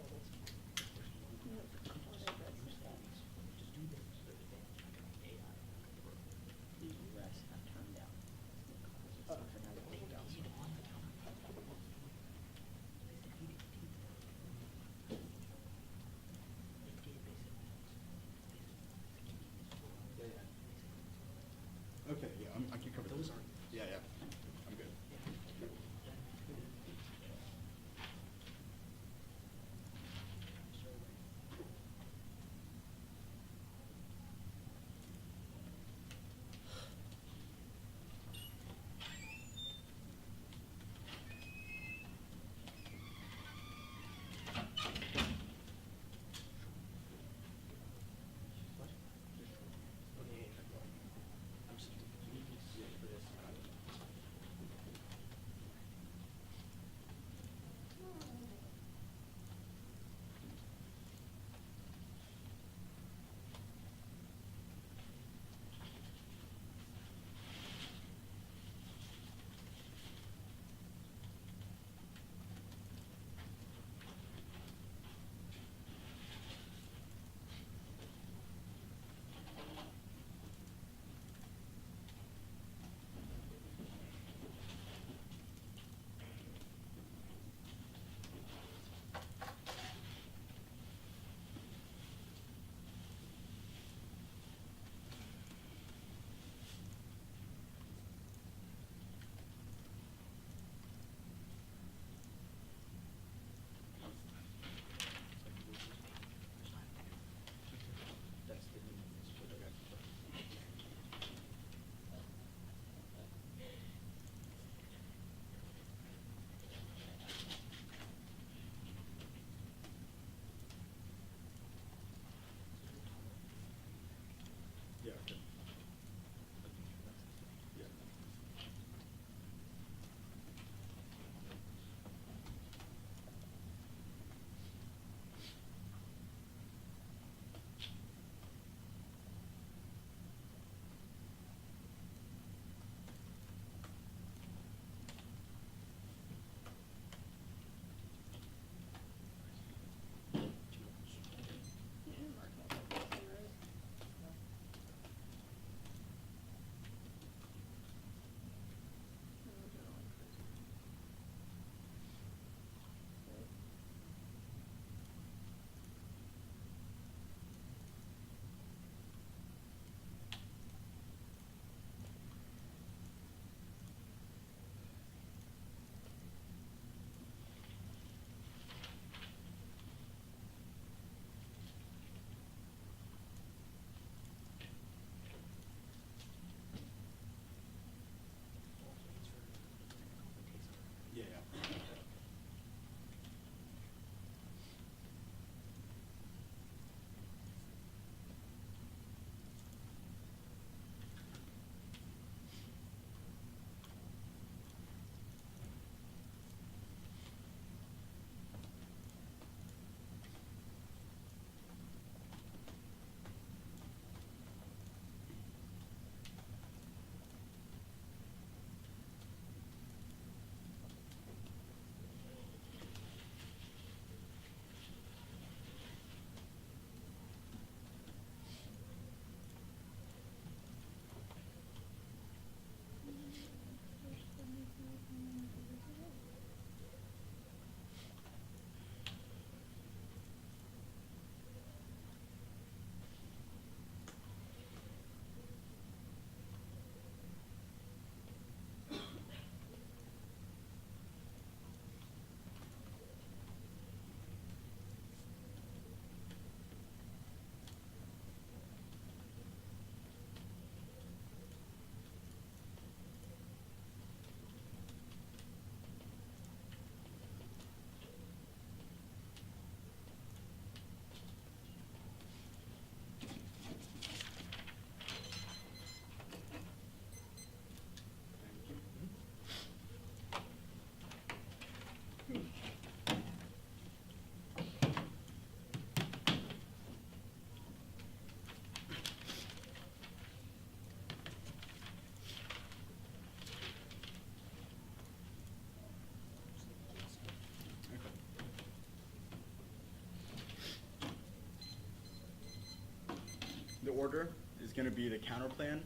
order is going to be the counter plan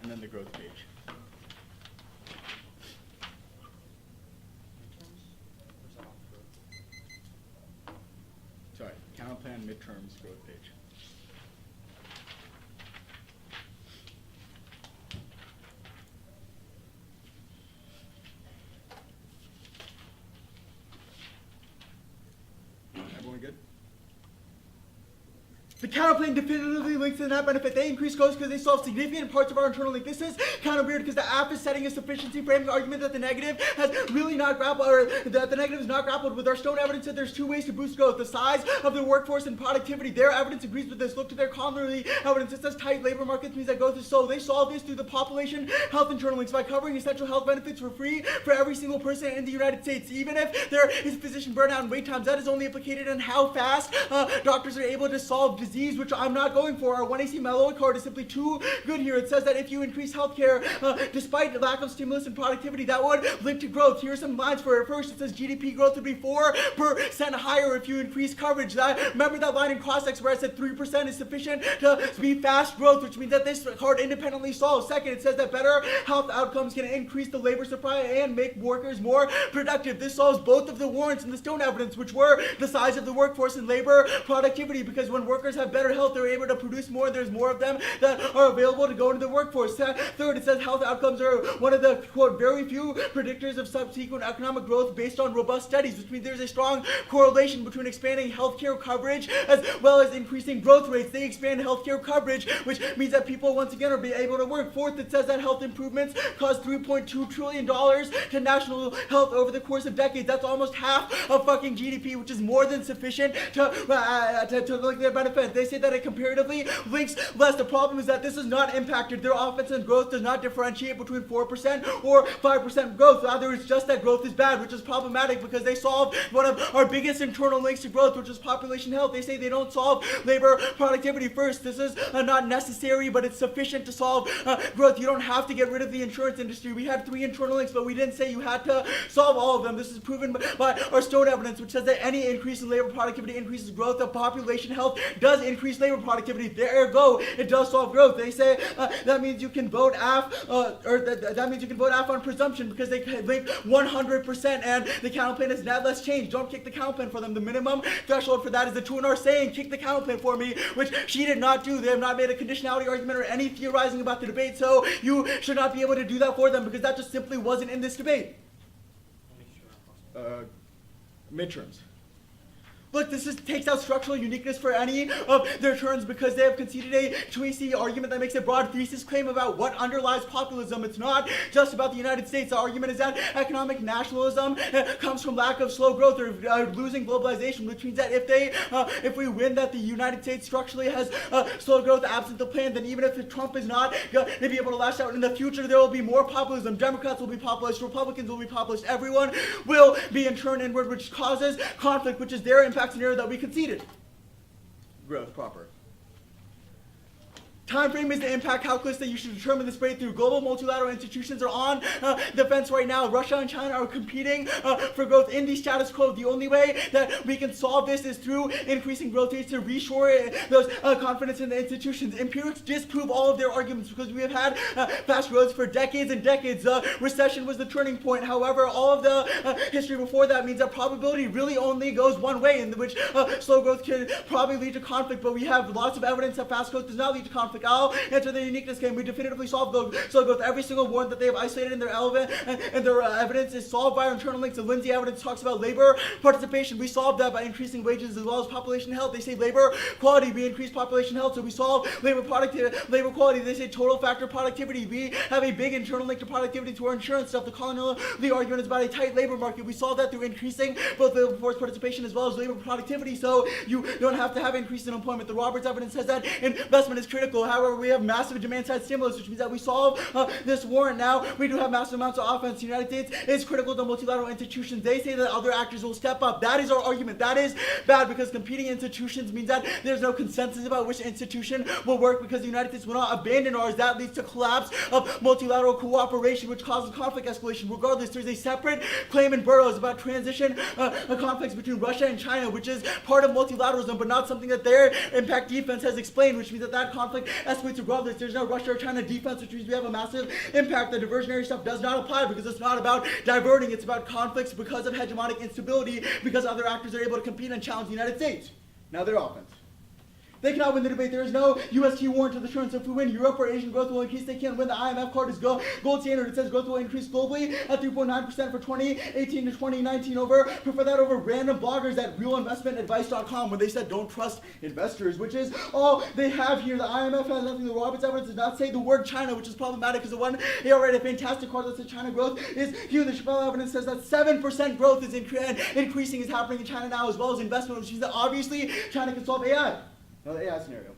and then the growth page. Sorry, counter plan, midterms, growth page. Everyone good? The counterplan definitively links to the net benefit. They increase growth because they solve significant parts of our internal link. This is kind of weird because the app is setting a sufficiency framing argument that the negative has really not grappled, or that the negative is not grappled with. Our Stone evidence that there's two ways to boost growth: the size of the workforce and productivity. Their evidence agrees with this. Look to their Conley evidence. It says tight labor markets means that growth is slow. They solve this through the population health internal links by covering essential health benefits for free for every single person in the United States. Even if there is physician burnout and wait times, that is only implicated in how fast doctors are able to solve disease, which I'm not going for. Our 1AC Malloy card is simply too good here. It says that if you increase healthcare, despite the lack of stimulus and productivity, that would link to growth. Here are some lines for it. First, it says GDP growth would be 4% higher if you increase coverage. Remember that line in Cross-X where I said 3% is sufficient to be fast growth, which means that this card independently solves. Second, it says that better health outcomes can increase the labor supply and make workers more productive. This solves both of the warrants in the Stone evidence, which were the size of the workforce and labor productivity, because when workers have better health, they're able to produce more. There's more of them that are available to go into the workforce. Third, it says health outcomes are one of the, quote, very few predictors of subsequent economic growth based on robust studies, which means there's a strong correlation between expanding healthcare coverage as well as increasing growth rates. They expand healthcare coverage, which means that people once again are being able to work. Fourth, it says that health improvements cost $3.2 trillion to national health over the course of decades. That's almost half of fucking GDP, which is more than sufficient to link their benefit. They say that it comparatively links less. The problem is that this is not impacted. Their offense and growth does not differentiate between 4% or 5% growth. Rather, it's just that growth is bad, which is problematic because they solve one of our biggest internal links to growth, which is population health. They say they don't solve labor productivity first. This is not necessary, but it's sufficient to solve growth. You don't have to get rid of the insurance industry. We had 3 internal links, but we didn't say you had to solve all of them. This is proven by our Stone evidence, which says that any increase in labor productivity increases growth. The population health does increase labor productivity. Ergo, it does solve growth. They say that means you can vote that means you can vote AF on presumption because they link 100%, and the counterplan is net less change. Don't kick the counterplan for them. The minimum threshold for that is the 2NR saying, kick the counterplan for me, which she did not do. They have not made a conditionality argument or any theorizing about the debate, so you should not be able to do that for them because that just simply wasn't in this debate. Midterms. Look, this takes out structural uniqueness for any of their terms because they have conceded a 2AC argument that makes a broad thesis claim about what underlies populism. It's not just about the United States. The argument is that economic nationalism comes from lack of slow growth or losing globalization, which means that if we win that the United States structurally has slow growth absent the plan, then even if Trump is not going to be able to lash out in the future, there will be more populism. Democrats will be populist, Republicans will be populist, everyone will be in turn inward, which causes conflict, which is their impact scenario that we conceded. Growth proper. Time frame is the impact calculus that you should determine this breakthrough. Global multilateral institutions are on the fence right now. Russia and China are competing for growth in the status quo. The only way that we can solve this is through increasing growth rates to reshore those confidence in the institutions. Empirics disprove all of their arguments because we have had fast growth for decades and decades. Recession was the turning point. However, all of the history before that means that probability really only goes one way, in which slow growth can probably lead to conflict, but we have lots of evidence that fast growth does not lead to conflict. I'll answer the uniqueness game. We definitively solved slow growth. Every single warrant that they have isolated in their evidence is solved by our internal links. The Lindsay evidence talks about labor participation. We solved that by increasing wages as well as population health. They say labor quality. We increase population health, so we solve labor quality. They say total factor productivity. We have a big internal link to productivity to our insurance stuff. The argument is about a tight labor market. We solve that through increasing both labor force participation as well as labor productivity, so you don't have to have increase in employment. The Roberts evidence says that investment is critical. However, we have massive demand-side stimulus, which means that we solve this warrant now. We do have massive amounts of offense. The United States is critical to multilateral institutions. They say that other actors will step up. That is our argument. That is bad because competing institutions means that there's no consensus about which institution will work because the United States will not abandon ours. That leads to collapse of multilateral cooperation, which causes conflict escalation. Regardless, there's a separate claim in Burroughs about transition conflicts between Russia and China, which is part of multilateralism, but not something that their impact defense has explained, which means that conflict escalates regardless. There's no Russia or China defense, which means we have a massive impact. The diversionary stuff does not apply because it's not about diverting. It's about conflicts because of hegemonic instability, because other actors are able to compete and challenge the United States. Now their offense. They cannot win the debate. There is no U.S. key warrant to the assurance. If we win, Europe or Asian growth will increase. They can't win. The IMF card is gold standard. It says growth will increase globally at 3.9% for 2018 to 2019 over. Prefer that over random bloggers at realinvestmentadvice.com when they said don't trust investors, which is all they have here. The IMF has nothing. The Roberts evidence does not say the word China, which is problematic because the one they already a fantastic card that says China growth is here. The Chappelle evidence says that 7% growth is increasing is happening in China now, as well as investment, which means that obviously China can solve AI. Another AI scenario.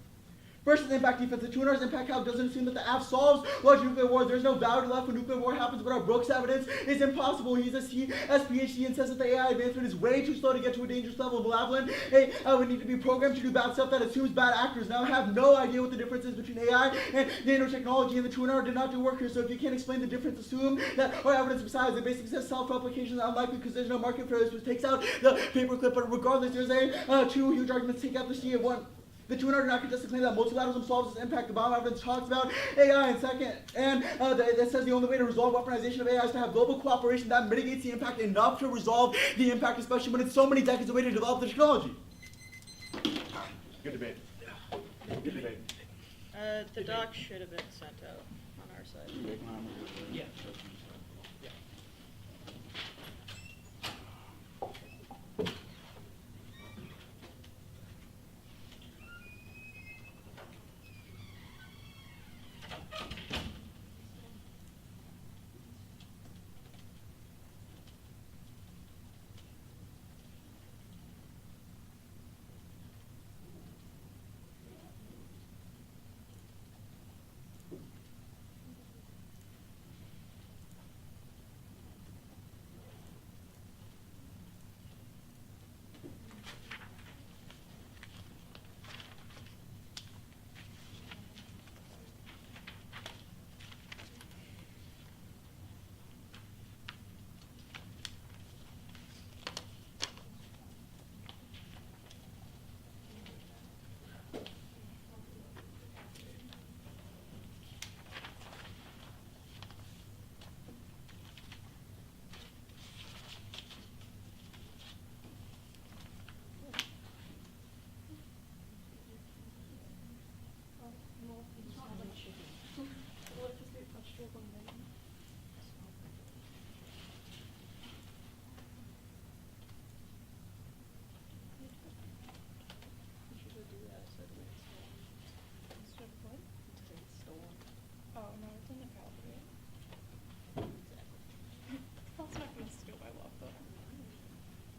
Versus impact defense. The 200's impact calc doesn't assume that the AF solves large nuclear wars. There's no value left when nuclear war happens, but our Brooks evidence is impossible. He's a PhD and says that the AI advancement is way too slow to get to a dangerous level. Malevolent would need to be programmed to do bad stuff that assumes bad actors. Now I have no idea what the difference is between AI and nanotechnology, and the 200 did not do work here, so if you can't explain the difference, assume that our evidence besides it basically says self-replication is unlikely because there's no market for this, which takes out the paperclip, but regardless, there's two huge arguments to take out the C of one. The 200 not contest the claim that multilateralism solves this impact. The bomb evidence talks about AI in second, and that says the only way to resolve weaponization of AI is to have global cooperation that mitigates the impact enough to resolve the impact, especially when it's so many decades away to develop the technology. Good debate. Good debate. The doc should have been sent out on our side. Yeah.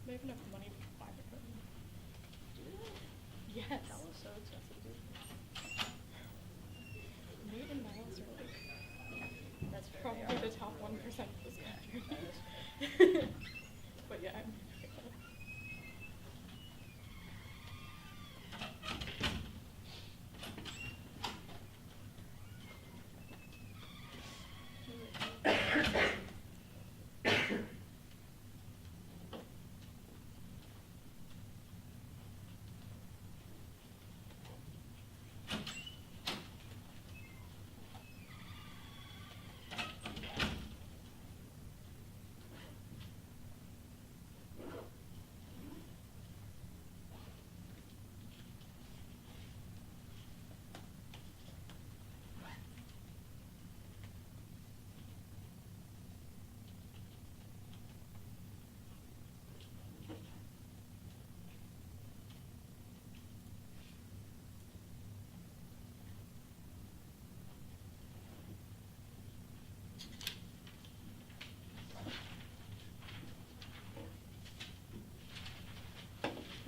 They have enough money to buy the book. Yes. That was so expensive. Nate and Miles are like, That's fair. probably the top 1% of this country. But yeah, I'm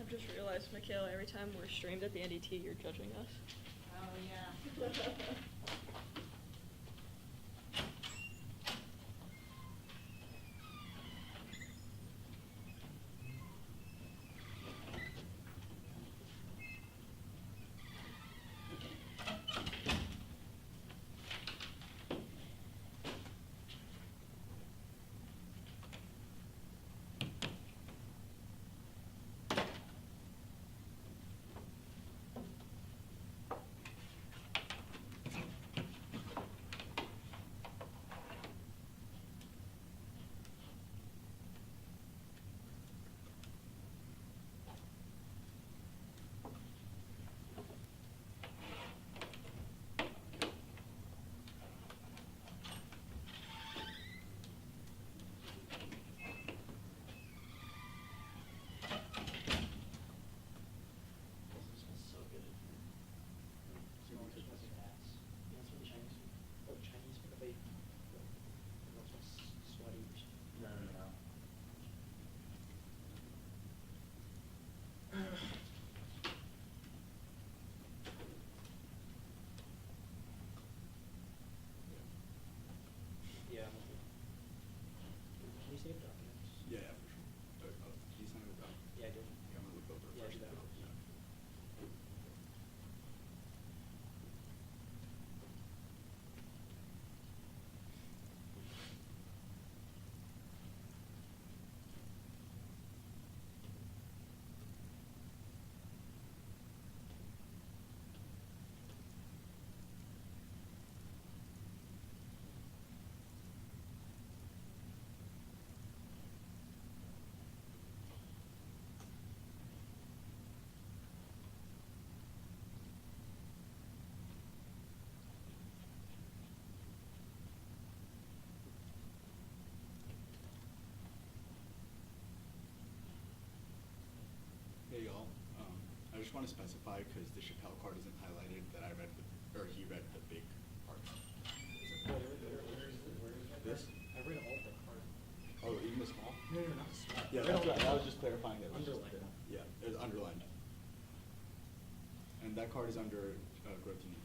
I've just realized, Mikhail, every time we're streamed at the NDT, you're judging us. Oh yeah. just want to specify, because the Chappelle card isn't highlighted, that I read, or he read the big part. This? I read all the card. Oh, even the small? No, not the small. Yeah, that's right. I was just clarifying that. It was just Underlined. there. Yeah, it was underlined. And that card is under growth unique.